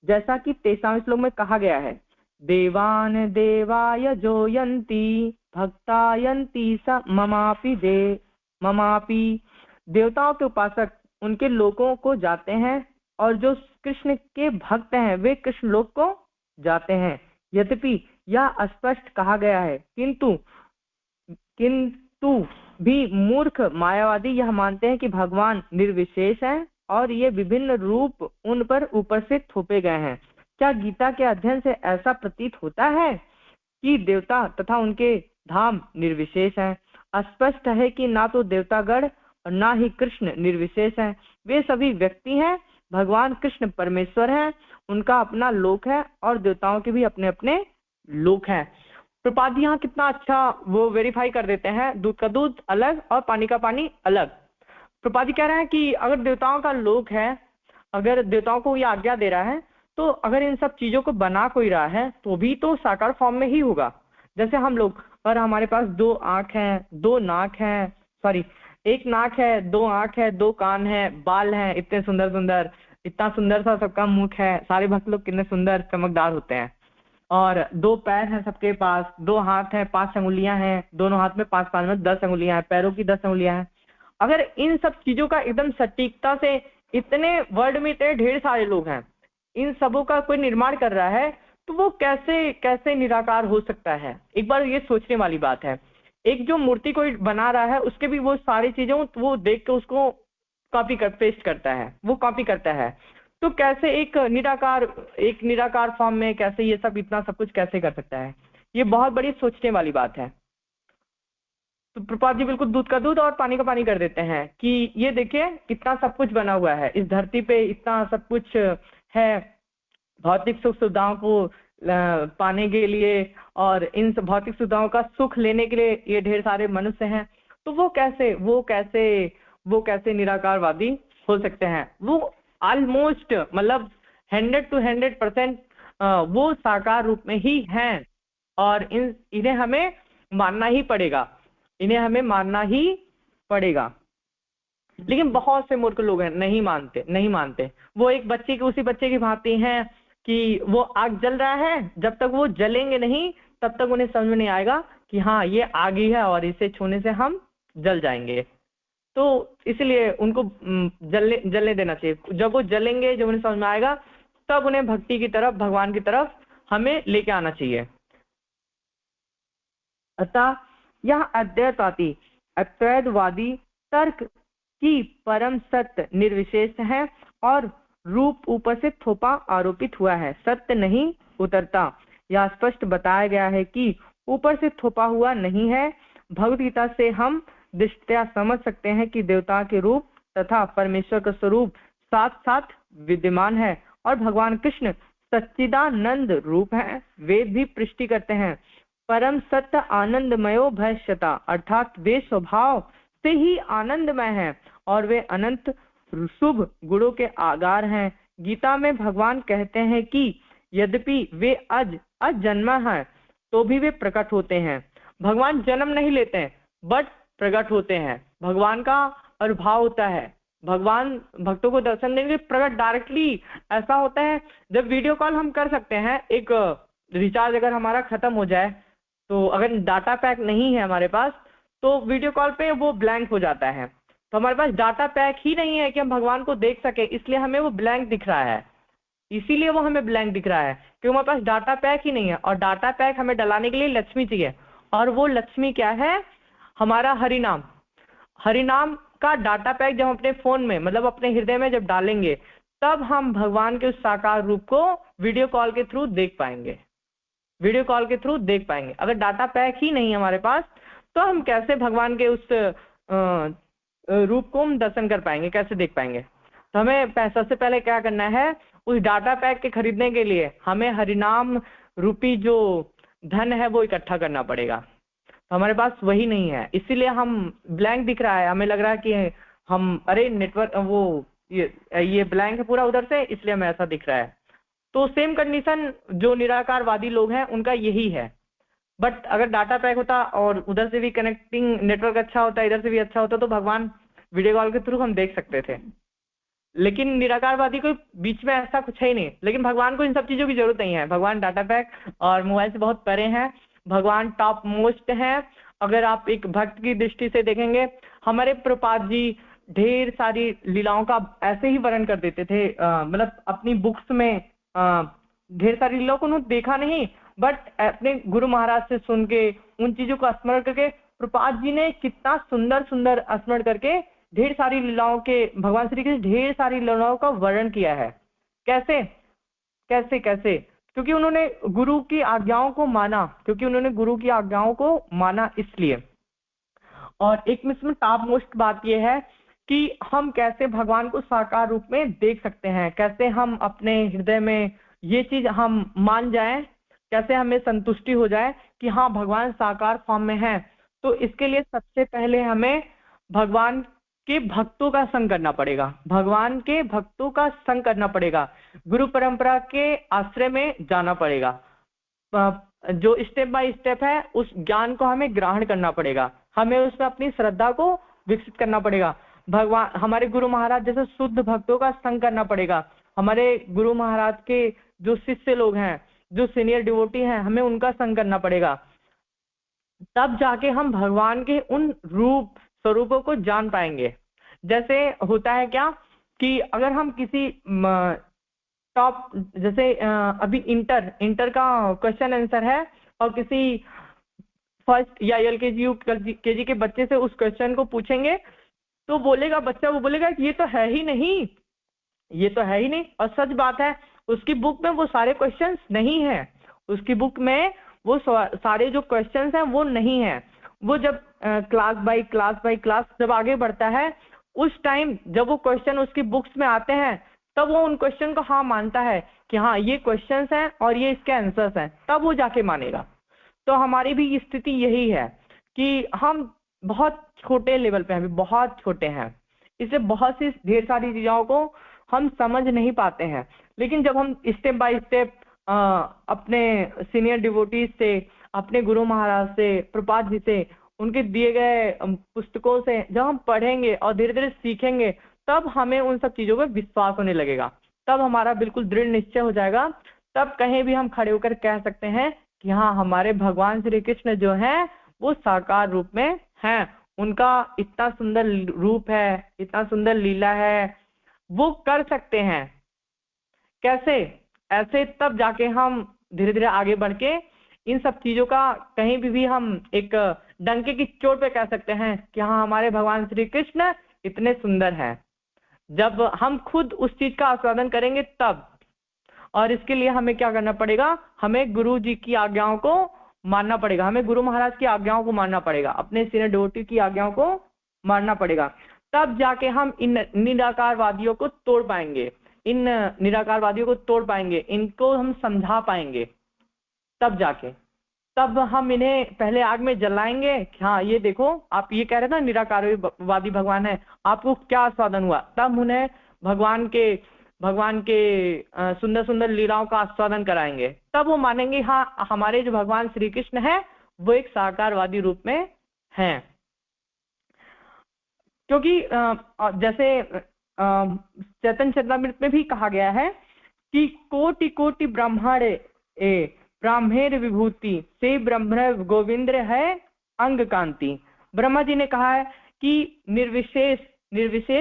जैसा कि 23वें श्लोक में कहा गया है, देवान देवाय जो यन्ति भक्ता यन्ति स ममापि। देवताओं के उपासक उनके लोकों को जाते हैं, और जो कृष्ण के भक्त हैं वे कृष्ण लोक को जाते हैं। यद्यपि यह स्पष्ट कहा गया है, किंतु भी मूर्ख मायावादी यह मानते हैं कि भगवान निर्विशेष हैं और ये विभिन्न रूप उन पर ऊपर से थोपे गए हैं। क्या गीता के अध्ययन से ऐसा प्रतीत होता है कि देवता तथा उनके धाम निर्विशेष हैं? स्पष्ट है कि ना तो देवतागण और ना ही कृष्ण निर्विशेष हैं, वे सभी व्यक्ति हैं। भगवान कृष्ण परमेश्वर हैं, उनका अपना लोक है और देवताओं के भी अपने अपने लोक हैं। प्रपाद यहाँ कितना अच्छा वो वेरीफाई कर देते हैं, दूध का दूध अलग और पानी का पानी अलग। प्रपाद जी कह रहे हैं कि अगर देवताओं का लोक है, अगर देवताओं को ये आज्ञा दे रहा है, तो अगर इन सब चीजों को बना कोई रहा है तो भी तो साकार फॉर्म में ही होगा। जैसे हम लोग, और हमारे पास 2 आंख है, 2 नाक है, सॉरी 1 नाक है, 2 आंख है, 2 कान है, बाल हैं इतने सुंदर सुंदर, इतना सुंदर सा सबका मुख है, सारे भक्त लोग कितने सुंदर चमकदार होते हैं, और 2 पैर हैं सबके पास, 2 हाथ हैं, 5 अंगुलियां हैं, दोनों हाथ में 5 में 10 अंगुलियां हैं, पैरों की 10 अंगुलियां हैं। अगर इन सब चीजों का एकदम सटीकता से, इतने वर्ल्ड में इतने ढेर सारे लोग हैं, इन सबों का कोई निर्माण कर रहा है, तो वो कैसे कैसे निराकार हो सकता है? एक बार ये सोचने वाली बात है। एक जो मूर्ति कोई बना रहा है उसके भी वो सारी चीजें वो देख के उसको कॉपी कर पेस्ट करता है, वो कॉपी करता है। तो कैसे एक निराकार फॉर्म में कैसे ये सब इतना सब कुछ कैसे कर सकता है? ये बहुत बड़ी सोचने वाली बात है। तो प्रपात जी बिल्कुल दूध का दूध और पानी का पानी कर देते हैं कि ये देखिए इतना सब कुछ बना हुआ है इस धरती पे, इतना सब कुछ है भौतिक सुख सुविधाओं को पाने के लिए और इन भौतिक सुविधाओं का सुख लेने के लिए ये ढेर सारे मनुष्य हैं। तो वो कैसे निराकारवादी हो सकते हैं? वो ऑलमोस्ट मतलब 100 to 100% वो साकार रूप में ही हैं और इन्हें हमें मानना ही पड़ेगा, इन्हें हमें मानना ही पड़ेगा। लेकिन बहुत से मूर्ख लोग हैं, नहीं मानते। वो एक उसी बच्चे की भांति हैं कि वो आग जल रहा है, जब तक वो जलेंगे नहीं तब तक उन्हें समझ में नहीं आएगा कि हाँ ये आग ही है और इसे छूने से हम जल जाएंगे। तो इसलिए उनको जलने देना चाहिए। जब वो जलेंगे, जब उन्हें समझ में आएगा, तब उन्हें भक्ति की तरफ, भगवान की तरफ हमें लेके आना चाहिए। अतः यह अद्वैतवादी तर्क की परम सत्य निर्विशेष है और रूप ऊपर से थोपा आरोपित हुआ है, सत्य नहीं उतरता। यह स्पष्ट बताया गया है कि ऊपर से थोपा हुआ नहीं है। भगवद गीता से हम दृष्टया समझ सकते हैं कि देवता के रूप तथा परमेश्वर का स्वरूप साथ साथ विद्यमान है और भगवान कृष्ण सच्चिदानंद रूप है। वेद भी पुष्टि करते हैं परम सत्य आनंदमयो भविष्यता, अर्थात वे स्वभाव से ही आनंदमय है और वे अनंत शुभ गुणों के आगार हैं। गीता में भगवान कहते हैं कि यद्यपि वे अजन्म है तो भी वे प्रकट होते हैं। भगवान जन्म नहीं लेते हैं बट प्रकट होते हैं। भगवान का आविर्भाव होता है, भगवान भक्तों को दर्शन देंगे प्रकट डायरेक्टली। ऐसा होता है जब वीडियो कॉल हम कर सकते हैं, एक रिचार्ज अगर हमारा खत्म हो जाए तो अगर डाटा पैक नहीं है हमारे पास तो वीडियो कॉल पे वो ब्लैंक हो जाता है। तो हमारे पास डाटा पैक ही नहीं है कि हम भगवान को देख सके, इसलिए हमें वो ब्लैंक दिख रहा है। इसीलिए वो हमें ब्लैंक दिख रहा है क्योंकि हमारे पास डाटा पैक ही नहीं है। और डाटा पैक हमें डलाने के लिए लक्ष्मी चाहिए, और वो लक्ष्मी क्या है? हमारा हरिनाम। हरिनाम का डाटा पैक जब अपने फोन में, मतलब अपने हृदय में जब डालेंगे, तब हम भगवान के उस साकार रूप को वीडियो कॉल के थ्रू देख पाएंगे, वीडियो कॉल के थ्रू देख पाएंगे। अगर डाटा पैक ही नहीं है हमारे पास तो हम कैसे भगवान के उस रूप को हम दर्शन कर पाएंगे, कैसे देख पाएंगे? तो हमें सबसे पहले क्या करना है, उस डाटा पैक के खरीदने के लिए हमें हरिनाम रूपी जो धन है वो इकट्ठा करना पड़ेगा। तो हमारे पास वही नहीं है, इसीलिए हम ब्लैंक दिख रहा है। हमें लग रहा है कि हम अरे नेटवर्क वो ये ब्लैंक है पूरा उधर से, इसलिए हमें ऐसा दिख रहा है। तो सेम कंडीशन जो निराकारवादी लोग हैं उनका यही है। बट अगर डाटा पैक होता और उधर से भी कनेक्टिंग नेटवर्क अच्छा होता, इधर से भी अच्छा होता, तो भगवान वीडियो कॉल के थ्रू हम देख सकते थे। लेकिन निराकारवादी को बीच में ऐसा कुछ है ही नहीं। लेकिन भगवान को इन सब चीजों की जरूरत नहीं है। भगवान डाटा पैक और मोबाइल से बहुत परे हैं। भगवान टॉप मोस्ट हैं। अगर आप एक भक्त की दृष्टि से देखेंगे, हमारे प्रपात जी ढेर सारी लीलाओं का ऐसे ही वर्णन कर देते थे, मतलब अपनी बुक्स में ढेर सारी लीलाओं को उन्होंने देखा नहीं, बट अपने गुरु महाराज से सुन के उन चीजों का स्मरण करके प्रपात जी ने कितना सुंदर सुंदर स्मरण करके ढेर सारी लीलाओं के, भगवान श्री कृष्ण ढेर सारी लीलाओं का वर्णन किया है। कैसे कैसे कैसे? क्योंकि उन्होंने गुरु की आज्ञाओं को माना, इसलिए। और एक इसमें टॉप मोस्ट बात यह है कि हम कैसे भगवान को साकार रूप में देख सकते हैं, कैसे हम अपने हृदय में ये चीज हम मान जाएं, कैसे हमें संतुष्टि हो जाए कि हाँ भगवान साकार फॉर्म में है। तो इसके लिए सबसे पहले हमें भगवान के भक्तों का संग करना पड़ेगा, भगवान के भक्तों का संग करना पड़ेगा, गुरु परंपरा के आश्रय में जाना पड़ेगा। जो स्टेप बाय स्टेप है उस ज्ञान को हमें ग्रहण करना पड़ेगा, हमें उसमें अपनी श्रद्धा को विकसित करना पड़ेगा। भगवान हमारे गुरु महाराज जैसे शुद्ध भक्तों का संग करना पड़ेगा। हमारे गुरु महाराज के जो शिष्य लोग हैं, जो सीनियर डिवोटी हैं, हमें उनका संग करना पड़ेगा। तब जाके हम भगवान के उन रूप स्वरूपों को जान पाएंगे। जैसे होता है क्या कि अगर हम किसी टॉप, जैसे अभी इंटर का क्वेश्चन आंसर है और किसी फर्स्ट या एलकेजी यूकेजी के बच्चे से उस क्वेश्चन को पूछेंगे तो बोलेगा बच्चा, वो बोलेगा कि ये तो है ही नहीं, ये तो है ही नहीं। और सच बात है, उसकी बुक में वो सारे क्वेश्चंस नहीं है, उसकी बुक में वो सारे जो क्वेश्चंस हैं वो नहीं है। वो जब क्लास बाय क्लास जब आगे बढ़ता है, उस टाइम जब वो क्वेश्चन उसकी बुक्स में आते हैं, तब वो उन क्वेश्चन को हाँ मानता है कि हाँ ये क्वेश्चंस हैं और ये इसके आंसर्स हैं, तब वो जाके मानेगा। तो हमारी भी स्थिति यही है कि हम बहुत छोटे लेवल पे हैं, बहुत छोटे हैं, इससे बहुत सी ढेर सारी चीजों को हम समझ नहीं पाते हैं। लेकिन जब हम स्टेप बाय स्टेप अपने सीनियर डिवोटीज से, अपने गुरु महाराज से, प्रपात जी से, उनके दिए गए पुस्तकों से जब हम पढ़ेंगे और धीरे धीरे सीखेंगे, तब हमें उन सब चीजों पर विश्वास होने लगेगा, तब हमारा बिल्कुल दृढ़ निश्चय हो जाएगा। तब कहीं भी हम खड़े होकर कह सकते हैं कि हाँ, हमारे भगवान श्री कृष्ण जो है वो साकार रूप में हैं, उनका इतना सुंदर रूप है, इतना सुंदर लीला है, वो कर सकते हैं। कैसे? ऐसे तब जाके हम धीरे धीरे आगे बढ़ के इन सब चीजों का कहीं भी हम एक डंके की चोट पे कह सकते हैं कि हाँ, हमारे भगवान श्री कृष्ण इतने सुंदर हैं। जब हम खुद उस चीज का आस्वादन करेंगे तब। और इसके लिए हमें क्या करना पड़ेगा? हमें गुरु जी की आज्ञाओं को मानना पड़ेगा, हमें गुरु महाराज की आज्ञाओं को मानना पड़ेगा, अपने सीनियर डिवोटी की आज्ञाओं को मानना पड़ेगा। तब जाके हम इन निराकारवादियों को तोड़ पाएंगे, इन निराकारवादियों को तोड़ पाएंगे, इनको हम समझा पाएंगे। तब जाके, तब हम इन्हें पहले आग में जलाएंगे कि हाँ ये देखो, आप ये कह रहे थे ना निराकारवादी भगवान है, आपको क्या आस्वादन हुआ। तब उन्हें भगवान के सुंदर सुंदर लीलाओं का आस्वादन कराएंगे, तब वो मानेंगे हाँ, हमारे जो भगवान श्री कृष्ण है वो एक साकारवादी रूप में हैं। क्योंकि जैसे चैतन्य चरितामृत में भी कहा गया है कि कोटि कोटि ब्रह्मांड ब्राह्मेर विभूति से ब्रह्म गोविंद्र है अंग कांति। ब्रह्मा जी ने कहा है कि निर्विशेष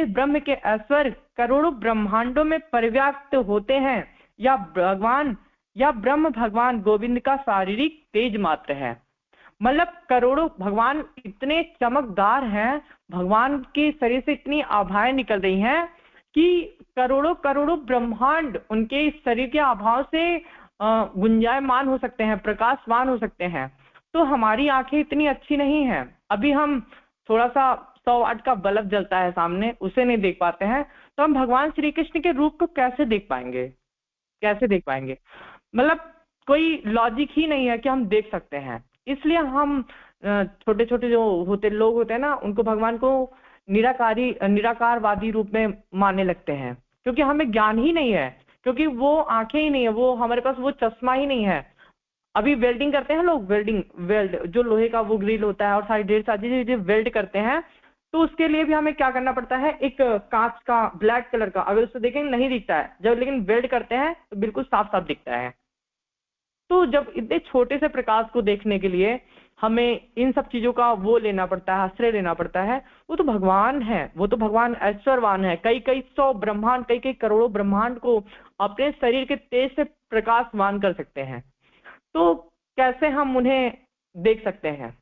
ब्रह्म के ऐश्वर्य करोड़ों ब्रह्मांडों में परिव्याप्त होते हैं, या ब्रह्म भगवान गोविंद का शारीरिक तेज मात्र है। मतलब करोड़ों भगवान इतने चमकदार हैं, भगवान के शरीर से इतनी आभाएं निकल रही हैं कि करोड़ों करोड़ों ब्रह्मांड उनके इस शरीर के आभाव से गुंजायमान हो सकते हैं, प्रकाशवान हो सकते हैं। तो हमारी आंखें इतनी अच्छी नहीं हैं, अभी हम थोड़ा सा 100 वाट का बल्ब जलता है सामने, उसे नहीं देख पाते हैं, तो हम भगवान श्री कृष्ण के रूप को कैसे देख पाएंगे? कैसे देख पाएंगे? मतलब कोई लॉजिक ही नहीं है कि हम देख सकते हैं। इसलिए हम छोटे छोटे जो लोग होते हैं ना, उनको भगवान को निराकारवादी रूप में मानने लगते हैं, क्योंकि हमें ज्ञान ही नहीं है, क्योंकि वो आंखें ही नहीं है, वो हमारे पास वो चश्मा ही नहीं है। अभी वेल्डिंग करते हैं लोग, वेल्ड जो लोहे का वो ग्रिल होता है और सारी ढेर सारी चीजें वेल्ड करते हैं, तो उसके लिए भी हमें क्या करना पड़ता है? एक कांच का ब्लैक कलर का, अगर उसको देखेंगे नहीं दिखता है, जब लेकिन वेल्ड करते हैं तो बिल्कुल साफ साफ दिखता है। तो जब इतने छोटे से प्रकाश को देखने के लिए हमें इन सब चीजों का वो लेना पड़ता है, आश्रय लेना पड़ता है, वो तो भगवान है, वो तो भगवान ऐश्वर्यवान है, कई 100 ब्रह्मांड, कई करोड़ों ब्रह्मांड को अपने शरीर के तेज से प्रकाशवान कर सकते हैं। तो कैसे हम उन्हें देख सकते हैं?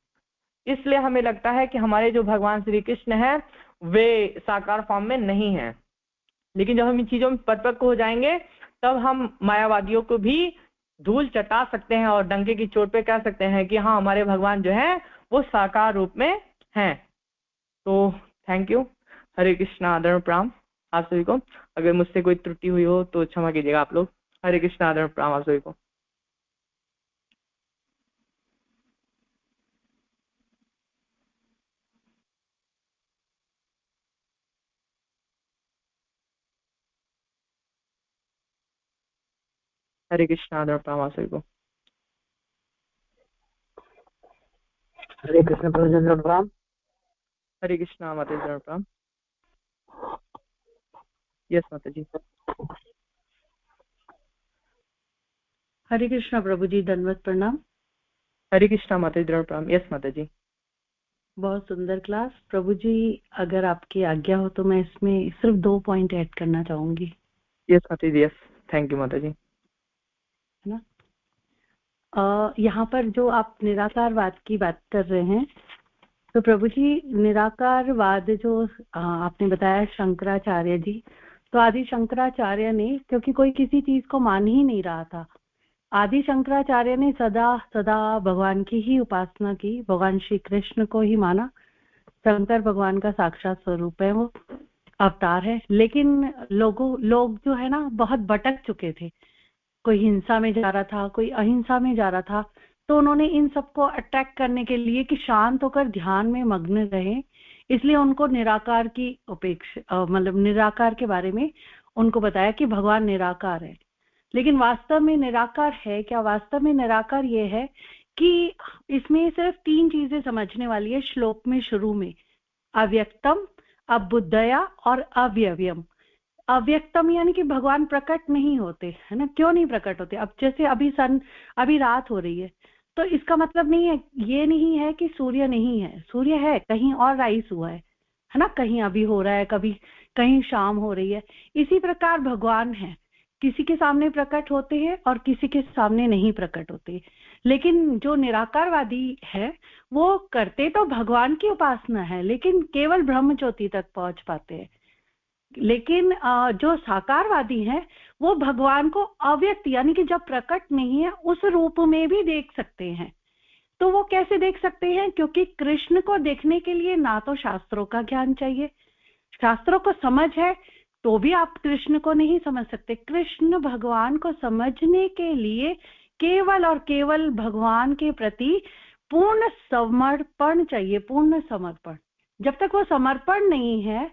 इसलिए हमें लगता है कि हमारे जो भगवान श्री कृष्ण है वे साकार फॉर्म में नहीं है। लेकिन जब हम इन चीजों में परिपक्व हो जाएंगे, तब हम मायावादियों को भी धूल चटा सकते हैं और डंके की चोट पे कह सकते हैं कि हाँ, हमारे भगवान जो है वो साकार रूप में हैं। तो थैंक यू। हरे कृष्णा, आदर प्रणाम आप सभी को। अगर मुझसे कोई त्रुटि हुई हो तो क्षमा कीजिएगा आप लोग। हरे कृष्णा, आदर प्रणाम आप सभी को। हरे कृष्णा, आदर प्रणाम आप सभी को। हरे कृष्ण प्रभु जी प्रणाम। हरे कृष्णा माता जी प्रणाम। यस माता जी। हरे कृष्णा प्रभु जी, दंडवत प्रणाम। हरे कृष्णा माता जी प्रणाम। यस माता जी। बहुत सुंदर क्लास प्रभु जी, अगर आपकी आज्ञा हो तो मैं इसमें सिर्फ 2 पॉइंट ऐड करना चाहूंगी। यस माता जी, यस थैंक यू माता जी। है ना। यहाँ पर जो आप निराकारवाद की बात कर रहे हैं, तो प्रभु जी निराकारवाद जो आपने बताया शंकराचार्य जी, तो आदि शंकराचार्य ने, क्योंकि कोई किसी चीज को मान ही नहीं रहा था, आदि शंकराचार्य ने सदा सदा भगवान की ही उपासना की, भगवान श्री कृष्ण को ही माना। शंकर भगवान का साक्षात स्वरूप है, वो अवतार है। लेकिन लोग जो है ना बहुत भटक चुके थे, कोई हिंसा में जा रहा था, कोई अहिंसा में जा रहा था। तो उन्होंने इन सबको अट्रैक्ट करने के लिए कि शांत होकर ध्यान में मग्न रहे, इसलिए उनको निराकार की अपेक्षा मतलब निराकार के बारे में उनको बताया कि भगवान निराकार है। लेकिन वास्तव में निराकार है क्या? वास्तव में निराकार ये है कि इसमें सिर्फ 3 चीजें समझने वाली है श्लोक में शुरू में, अव्यक्तम, अबुद्धया और अव्यव्यम। अव्यक्तम यानी कि भगवान प्रकट नहीं होते, है ना। क्यों नहीं प्रकट होते? अब जैसे अभी रात हो रही है, तो इसका मतलब नहीं है, ये नहीं है कि सूर्य नहीं है, सूर्य है, कहीं और राइज हुआ है ना, कहीं अभी हो रहा है, कभी कहीं शाम हो रही है। इसी प्रकार भगवान है, किसी के सामने प्रकट होते हैं और किसी के सामने नहीं प्रकट होते। लेकिन जो निराकारवादी है वो करते तो भगवान की उपासना है, लेकिन केवल ब्रह्म ज्योति तक पहुंच पाते हैं। लेकिन जो साकारवादी है वो भगवान को अव्यक्त यानी कि जब प्रकट नहीं है उस रूप में भी देख सकते हैं। तो वो कैसे देख सकते हैं? क्योंकि कृष्ण को देखने के लिए ना तो शास्त्रों का ज्ञान चाहिए, शास्त्रों को समझ है तो भी आप कृष्ण को नहीं समझ सकते। कृष्ण भगवान को समझने के लिए केवल और केवल भगवान के प्रति पूर्ण समर्पण चाहिए, पूर्ण समर्पण। जब तक वो समर्पण नहीं है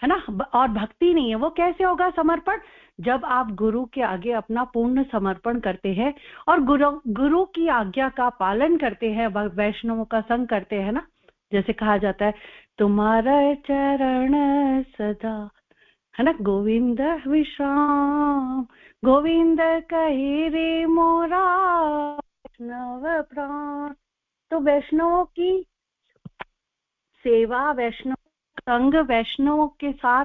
ना, और भक्ति नहीं है, वो कैसे होगा समर्पण? जब आप गुरु के आगे अपना पूर्ण समर्पण करते हैं और गुरु की आज्ञा का पालन करते हैं, वैष्णवों का संग करते हैं ना। जैसे कहा जाता है, तुम्हारा चरण सदा, है ना, गोविंद विश्राम, गोविंद कहे रे मोरा वैष्णव प्राण। तो वैष्णवों की सेवा, वैष्णव संग, वैष्णवों के साथ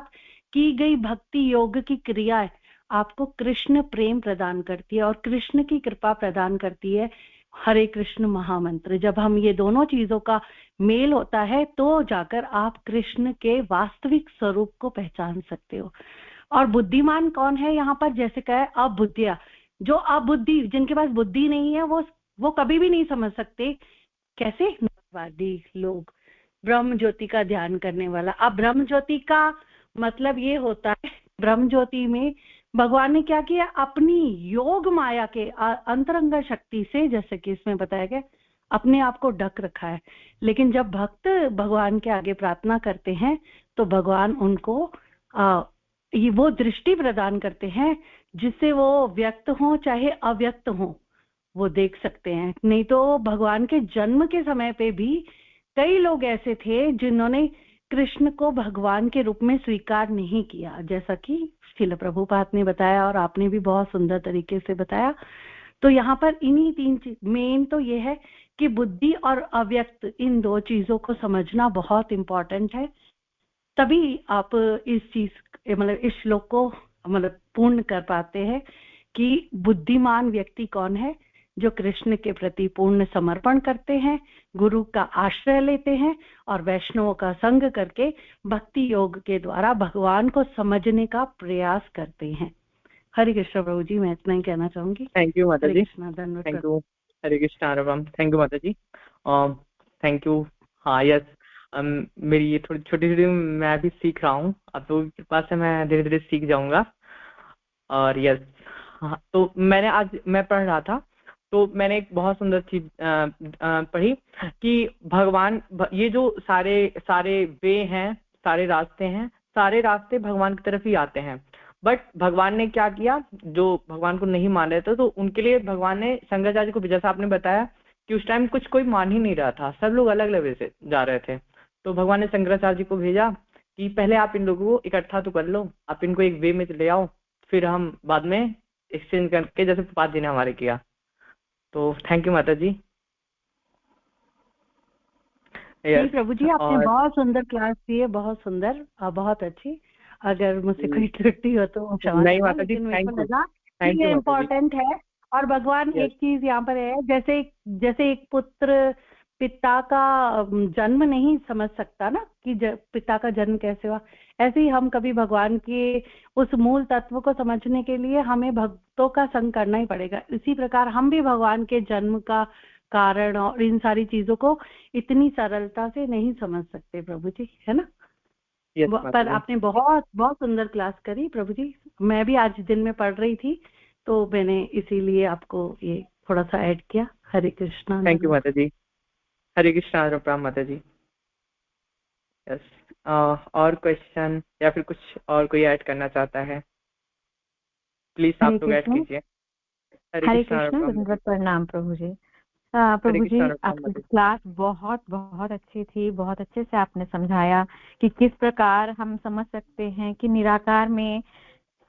की गई भक्ति योग की क्रियाएं आपको कृष्ण प्रेम प्रदान करती है और कृष्ण की कृपा प्रदान करती है। हरे कृष्ण महामंत्र, जब हम ये दोनों चीजों का मेल होता है तो जाकर आप कृष्ण के वास्तविक स्वरूप को पहचान सकते हो। और बुद्धिमान कौन है यहाँ पर? जैसे कहे अबुद्धिया, जो अबुद्धि, जिनके पास बुद्धि नहीं है, वो कभी भी नहीं समझ सकते। कैसे? वादी लोग, ब्रह्म ज्योति का ध्यान करने वाला। अब ब्रह्म ज्योति का मतलब ये होता है, ब्रह्म ज्योति में भगवान ने क्या किया? अपनी योग माया के अंतरंग शक्ति से, जैसे कि इसमें बताया गया, अपने आप को ढक रखा है। लेकिन जब भक्त भगवान के आगे प्रार्थना करते हैं तो भगवान उनको वो दृष्टि प्रदान करते हैं जिससे वो व्यक्त हो चाहे अव्यक्त हो, वो देख सकते हैं। नहीं तो भगवान के जन्म के समय पे भी कई लोग ऐसे थे जिन्होंने कृष्ण को भगवान के रूप में स्वीकार नहीं किया, जैसा कि श्रील प्रभुपाद ने बताया और आपने भी बहुत सुंदर तरीके से बताया। तो यहाँ पर इन्हीं 3 चीज मेन तो ये है कि बुद्धि और अव्यक्त, इन 2 चीजों को समझना बहुत इंपॉर्टेंट है। तभी आप इस चीज मतलब इस श्लोक को मतलब पूर्ण कर पाते हैं कि बुद्धिमान व्यक्ति कौन है? जो कृष्ण के प्रति पूर्ण समर्पण करते हैं, गुरु का आश्रय लेते हैं और वैष्णवों का संग करके भक्ति योग के द्वारा भगवान को समझने का प्रयास करते हैं। हरे कृष्ण प्रभु जी, मैं इतना ही कहना चाहूंगी। थैंक यू माता जी। धन्यवाद। Thank you. हरे कृष्ण आराम। थैंक यू माता जी। Thank you. हाँ यस, मेरी ये थोड़ी छोटी छोटी मैं भी सीख रहा हूँ, अब तो कृपा से मैं धीरे धीरे सीख जाऊंगा। और यस, हाँ, तो मैं पढ़ रहा था तो मैंने एक बहुत सुंदर चीज पढ़ी कि भगवान, ये जो सारे वे हैं, सारे रास्ते भगवान की तरफ ही आते हैं। बट भगवान ने क्या किया? जो भगवान को नहीं मान रहे थे तो उनके लिए भगवान ने शंकराचार्य को, जैसा आपने बताया कि उस टाइम कुछ कोई मान ही नहीं रहा था, सब लोग अलग अलग वे से जा रहे थे। तो भगवान ने शंकराचार्य जी को भेजा कि पहले आप इन लोगों को इकट्ठा तो कर लो, आप इनको एक वे में ले आओ, फिर हम बाद में एक्सचेंज करके, जैसे प्रभुपाद जी ने हमारे किया। तो थैंक यू माता जी। प्रभु जी, आपने बहुत सुंदर क्लास दी है, बहुत सुंदर और बहुत अच्छी। अगर मुझसे कोई त्रुटि हो तो क्षमा नहीं माता जी, थैंक यू। थैंक यू माता जी। इम्पोर्टेंट है। और भगवान Yes. एक चीज यहाँ पर है, जैसे एक पुत्र पिता का जन्म नहीं समझ सकता ना कि पिता का जन्म कैसे हुआ, ऐसे ही हम कभी भगवान के उस मूल तत्व को समझने के लिए हमें भक्तों का संग करना ही पड़ेगा। इसी प्रकार हम भी भगवान के जन्म का कारण और इन सारी चीजों को इतनी सरलता से नहीं समझ सकते प्रभु जी, है ना। Yes, पर माता जी। आपने बहुत बहुत सुंदर क्लास करी प्रभु जी। मैं भी आज दिन में पढ़ रही थी तो मैंने इसीलिए आपको ये थोड़ा सा ऐड किया। हरे कृष्णा। थैंक यू माता जी। हरे कृष्णा प्रणाम माता जी। यस, और क्वेश्चन या फिर कुछ और कोई ऐड करना चाहता है, प्लीज हरे आप लोग ऐड कृष्ण। कीजिए। हरे कृष्णा, दंडवत प्रणाम प्रभु जी। प्रभु जी, आपकी क्लास बहुत बहुत अच्छी थी, बहुत अच्छे से आपने समझाया कि किस प्रकार हम समझ सकते हैं कि निराकार में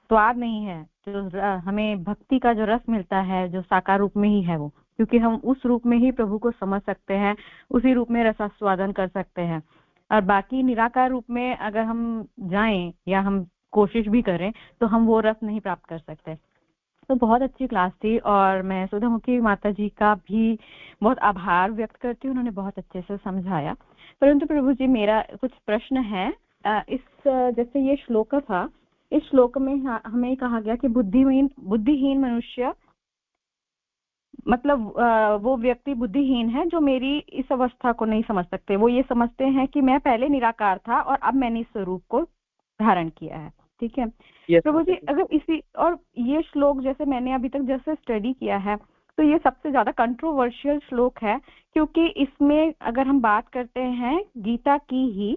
स्वाद नहीं है, जो हमें भक्ति का जो रस मिलता है जो साकार रूप में ही है वो, क्योंकि हम उस रूप में ही प्रभु को समझ सकते हैं, उसी रूप में रसास्वादन कर सकते हैं। और बाकी निराकार रूप में अगर हम जाएं या हम कोशिश भी करें तो हम वो रस नहीं प्राप्त कर सकते। तो बहुत अच्छी क्लास थी और मैं सुधामुखी माता जी का भी बहुत आभार व्यक्त करती हूँ, उन्होंने बहुत अच्छे से समझाया। परंतु प्रभु जी, मेरा कुछ प्रश्न है। जैसे ये श्लोक था, इस श्लोक में हमें कहा गया कि बुद्धिहीन मनुष्य, मतलब वो व्यक्ति बुद्धिहीन है जो मेरी इस अवस्था को नहीं समझ सकते। वो ये समझते हैं कि मैं पहले निराकार था और अब मैंने इस स्वरूप को धारण किया है। ठीक है प्रभु जी, अगर इसी और ये श्लोक जैसे मैंने अभी तक जैसे स्टडी किया है तो ये सबसे ज्यादा कंट्रोवर्शियल श्लोक है, क्योंकि इसमें अगर हम बात करते हैं गीता की ही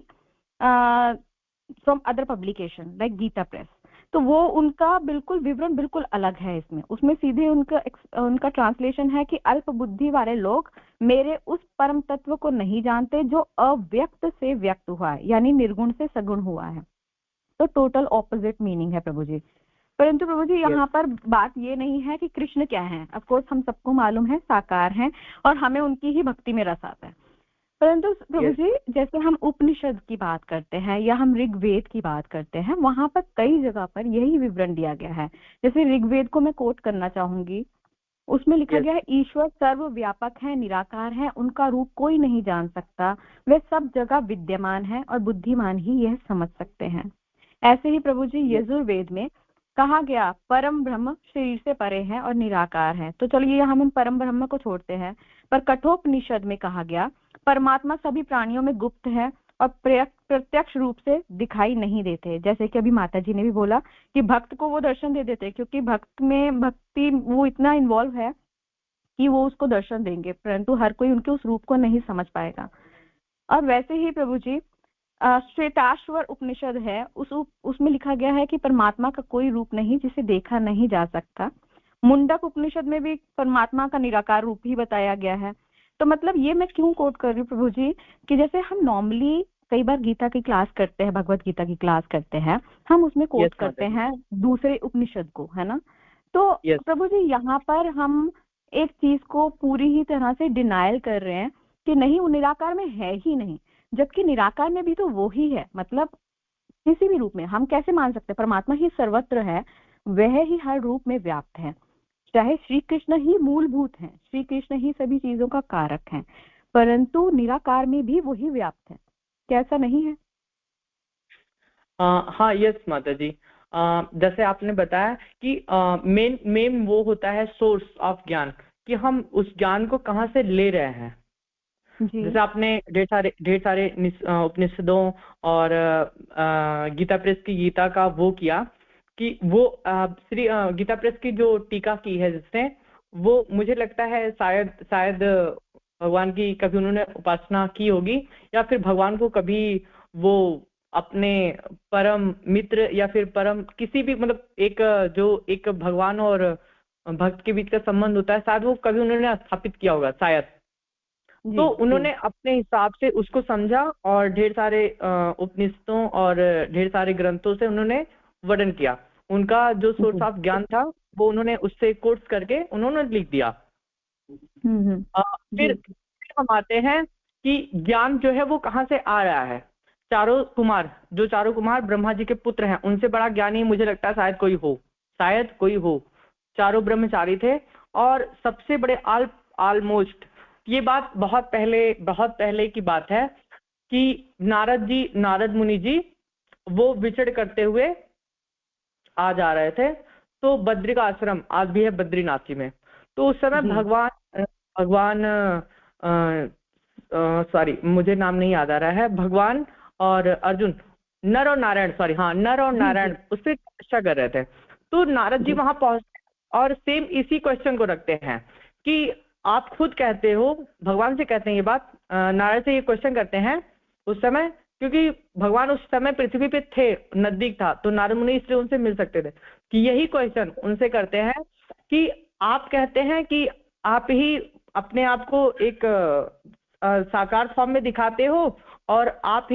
from other publication like Gita press, तो वो उनका बिल्कुल विवरण बिल्कुल अलग है। उसमें सीधे उनका ट्रांसलेशन है कि अल्प बुद्धि वाले लोग मेरे उस परम तत्व को नहीं जानते जो अव्यक्त से व्यक्त हुआ है, यानी निर्गुण से सगुण हुआ है। तो टोटल ऑपोजिट मीनिंग है प्रभु जी। परंतु प्रभु जी, यहाँ पर बात ये नहीं है कि कृष्ण क्या है। ऑफ कोर्स हम सबको मालूम है साकार हैं और हमें उनकी ही भक्ति में रस आता है। परंतु प्रभु जी, जैसे हम उपनिषद की बात करते हैं या हम ऋग्वेद की बात करते हैं, वहां पर कई जगह पर यही विवरण दिया गया है। जैसे ऋग्वेद को मैं कोट करना चाहूंगी, उसमें लिखा गया है ईश्वर सर्वव्यापक है, निराकार है, उनका रूप कोई नहीं जान सकता, वे सब जगह विद्यमान है और बुद्धिमान ही यह समझ सकते हैं। ऐसे ही प्रभु जी यजुर्वेद में कहा गया परम ब्रह्म शरीर से परे है और निराकार है। तो चलिए हम परम ब्रह्म को छोड़ते हैं, पर कठोपनिषद में कहा गया परमात्मा सभी प्राणियों में गुप्त है और प्रत्यक्ष रूप से दिखाई नहीं देते। जैसे कि अभी माता जी ने भी बोला कि भक्त को वो दर्शन दे देते, क्योंकि भक्ति वो इतना इन्वॉल्व है कि वो उसको दर्शन देंगे, परंतु हर कोई उनके उस रूप को नहीं समझ पाएगा। और वैसे ही प्रभु जी श्वेताश्वर उपनिषद है, उसमें लिखा गया है कि परमात्मा का कोई रूप नहीं जिसे देखा नहीं जा सकता। मुंडक उपनिषद में भी परमात्मा का निराकार रूप ही बताया गया है। तो मतलब ये मैं क्यों कोट कर रही हूँ प्रभु जी, कि जैसे हम नॉर्मली कई बार गीता की क्लास करते हैं, भगवत गीता की क्लास करते हैं, हम उसमें कोट करते हैं दूसरे उपनिषद को, है ना। तो प्रभु जी, यहाँ पर हम एक चीज को पूरी ही तरह से डिनायल कर रहे हैं कि नहीं, वो निराकार में है ही नहीं, जबकि निराकार में भी तो वो ही है। मतलब किसी भी रूप में हम कैसे मान सकते हैं, परमात्मा ही सर्वत्र है, वह ही हर रूप में व्याप्त है। चाहे श्री कृष्ण ही मूलभूत हैं, श्री कृष्ण ही सभी चीजों का कारक हैं, परंतु निराकार में भी वही व्याप्त है। क्या ऐसा नहीं है? हाँ, यस माता जी। जैसे आपने बताया कि मेन वो होता है सोर्स ऑफ ज्ञान, कि हम उस ज्ञान को कहाँ से ले रहे हैं। जैसे आपने ढेर सारे उपनिषदों और गीता प्रेस की गीता का वो किया कि वो श्री गीता प्रेस की जो टीका की है, जिससे वो मुझे लगता है शायद भगवान की कभी उन्होंने उपासना की होगी, या फिर भगवान को कभी वो अपने परम मित्र या फिर परम किसी भी, मतलब एक भगवान और भक्त के बीच का संबंध होता है, शायद वो कभी उन्होंने स्थापित किया होगा शायद। तो उन्होंने अपने हिसाब से उसको समझा और ढेर सारे उपनिषदों और ढेर सारे ग्रंथों से उन्होंने वर्णन किया। उनका जो सोर्स ऑफ ज्ञान था वो उन्होंने उससे कोट्स करके उन्होंने लिख दिया। फिर हम आते हैं कि ज्ञान जो है वो कहाँ से आ रहा है। चारों कुमार ब्रह्मा जी के पुत्र हैं, उनसे बड़ा ज्ञानी मुझे लगता है शायद कोई हो। चारों ब्रह्मचारी थे। और सबसे बड़े ऑलमोस्ट, ये बात बहुत पहले की बात है कि नारद मुनि जी वो विचरण करते हुए आ जा रहे थे। तो बद्री का आश्रम आज भी है बद्रीनाथ जी में। तो उस समय भगवान सॉरी मुझे नाम नहीं याद आ रहा है, भगवान और अर्जुन, नर और नारायण उस पर चर्चा कर रहे थे। तो नारद जी वहां पहुंचते और सेम इसी क्वेश्चन को रखते हैं कि आप खुद कहते हो, भगवान से कहते हैं ये बात, नारद से ये क्वेश्चन करते हैं उस समय, क्योंकि भगवान उस समय पृथ्वी पे थे, नजदीक था, तो नारद मुनि इसलिए उनसे मिल सकते थे, कि यही क्वेश्चन उनसे करते हैं कि आप कहते हैं कि आप ही अपने आप को एक साकार फॉर्म में दिखाते हो और आप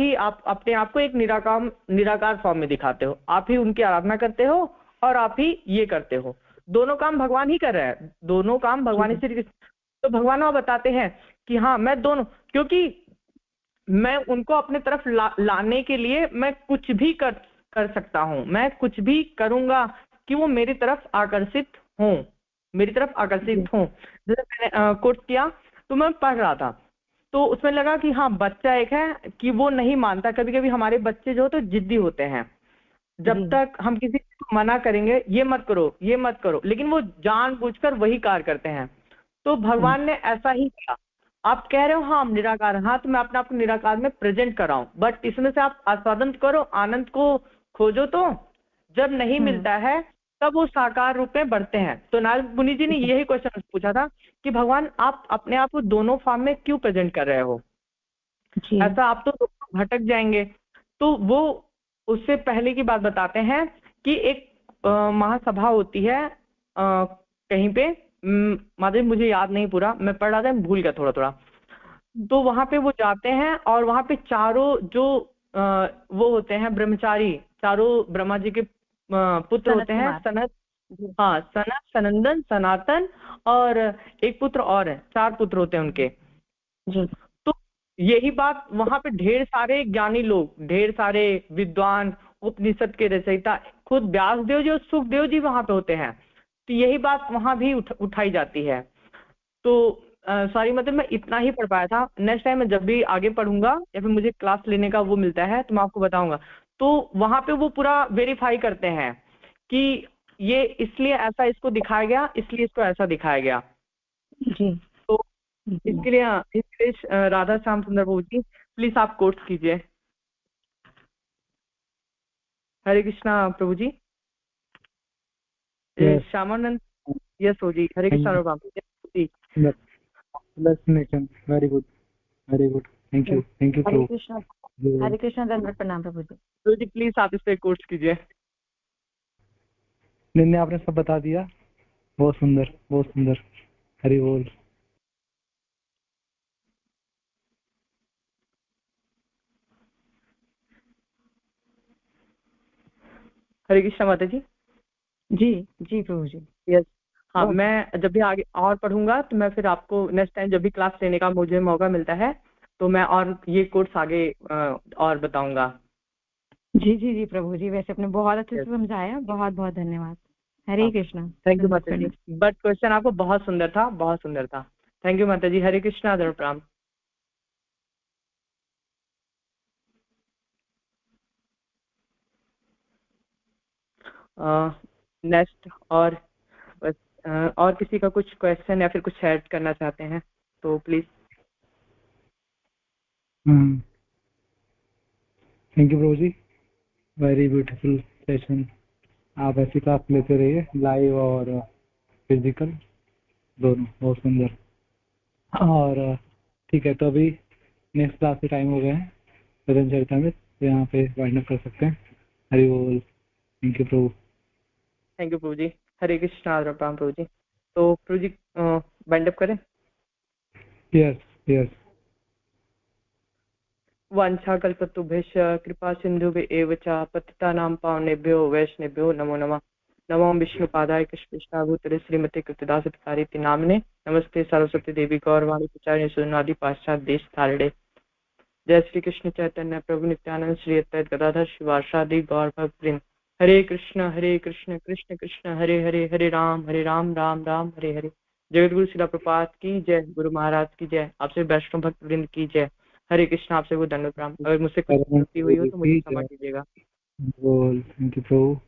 अपने आप को एक निराकार फॉर्म में दिखाते हो, आप ही उनकी आराधना करते हो और आप ही ये करते हो, दोनों काम भगवान ही कर रहे हैं, दोनों काम भगवान ही। तो भगवान वहां बताते हैं कि हाँ मैं दोनों, क्योंकि मैं उनको अपने तरफ लाने के लिए मैं कुछ भी कर सकता हूं, मैं कुछ भी करूंगा कि वो मेरी तरफ आकर्षित हों। जैसे मैंने कोर्स किया तो मैं पढ़ रहा था, तो उसमें लगा कि हाँ बच्चा एक है कि वो नहीं मानता, कभी कभी हमारे बच्चे जो तो जिद्दी होते हैं, जब तक हम किसी को मना करेंगे ये मत करो, लेकिन वो जानबूझकर वही कार्य करते हैं। तो भगवान ने ऐसा ही किया, आप कह रहे हो हाँ हम निराकार, हाँ तो मैं अपने आप को निराकार में प्रेजेंट कर रहा हूं, बट इसमें से आप आस्वादन करो, आनंद को खोजो, तो जब नहीं मिलता है तब वो साकार रूप में बढ़ते हैं। तो नारद मुनि जी ने यही क्वेश्चन पूछा था कि भगवान आप अपने आप को दोनों फॉर्म में क्यों प्रेजेंट कर रहे हो, ऐसा आप तो भटक जाएंगे। तो वो उससे पहले की बात बताते हैं कि एक महासभा होती है कहीं पे, माधव मुझे याद नहीं पूरा, मैं पढ़ रहा था, भूल गया थोड़ा। तो वहां पे वो जाते हैं और वहां पे चारों जो वो होते हैं ब्रह्मचारी, चारों ब्रह्मा जी के पुत्र होते हैं, सनत, सनंदन, सनातन और एक पुत्र और है, 4 पुत्र होते हैं उनके। तो यही बात वहां पे ढेर सारे ज्ञानी लोग, ढेर सारे विद्वान, उपनिषद के रचयिता, खुद व्यासदेव जी और सुखदेव जी वहां पे होते हैं। तो यही बात वहां भी उठाई जाती है। तो सॉरी मतलब मैं इतना ही पढ़ पाया था, नेक्स्ट टाइम मैं जब भी आगे पढ़ूंगा या फिर मुझे क्लास लेने का वो मिलता है तो मैं आपको बताऊंगा। तो वहां पे वो पूरा वेरीफाई करते हैं कि ये इसलिए ऐसा इसको दिखाया गया, इसलिए इसको ऐसा दिखाया गया जी। तो इसके लिए राधा श्याम सुंदर प्रभु जी प्लीज आप कोर्स कीजिए। हरे कृष्णा प्रभु जी। श्यामानंद यस हो जी, हरे कृष्णा प्रभु ji. Very good thank you हरे कृष्णा दंडवत प्रणाम प्रभु जी। प्रभु जी प्लीज आप इस पे कोर्स कीजिए। निन्ने आपने सब बता दिया, बहुत सुंदर। हरि बोल। हरे कृष्णा माता जी। जी प्रभु जी। यस हाँ, मैं जब भी आगे और पढ़ूंगा तो मैं फिर आपको नेक्स्ट टाइम जब भी क्लास लेने का मुझे मौका मिलता है तो मैं और ये कोर्स आगे और बताऊंगा। जी प्रभु जी, वैसे आपने बहुत अच्छे से समझाया, बहुत बहुत धन्यवाद। हरे कृष्णा। थैंक यू माता जी, बट क्वेश्चन आपको बहुत सुंदर था। थैंक यू माता जी। हरे कृष्णा प्रणाम। नेक्स्ट और किसी का कुछ क्वेश्चन या फिर कुछ ऐड करना चाहते हैं तो please. Thank you Prabhu ji, very beautiful session. आप ऐसी क्लास लेते रहिए, लाइव और फिजिकल दोनों, बहुत सुंदर। और ठीक है, तो अभी नेक्स्ट क्लास के टाइम हो गए हैं सदन चर्चा में, तो यहाँ पे वाइंड अप कर सकते हैं। हरि बोल। थैंक यू प्रभु। थैंक यू प्रभु जी। हरे कृष्णा प्रणाम प्रभु जी। तो प्रभु जी वाइंड अप करें। यस। वाञ्छाकल्पतरुभ्यश्च कृपा सिन्धुभ्येव च पतितानां पावनेभ्यो वैष्णवेभ्यो नमो नमः। नमो विष्णुपादाय कृष्णभूतले श्रीमते कृतदासपितारिति नामने। नमस्ते सरस्वती देवी गौरवाणी प्रचारिणे सुनादि पाश्चात्य देश धारिणे। जय श्री कृष्ण चैतन्य प्रभु नित्यानंद श्री अद्वैत गदाधर शिवासादि गौर भक्त वृंद। हरे कृष्ण कृष्ण कृष्ण हरे हरे, हरे राम राम राम हरे हरे। जगत गुरु शिला प्रपात की जय, गुरु महाराज की जय, आपसे वैष्णव भक्त वृंद की जय। हरे कृष्ण, आपसे वो धन्यवाद। अगर मुझसे कुछ गलती हुई हो तो मुझे क्षमा कीजिएगा। बोल, थैंक यू प्रभु।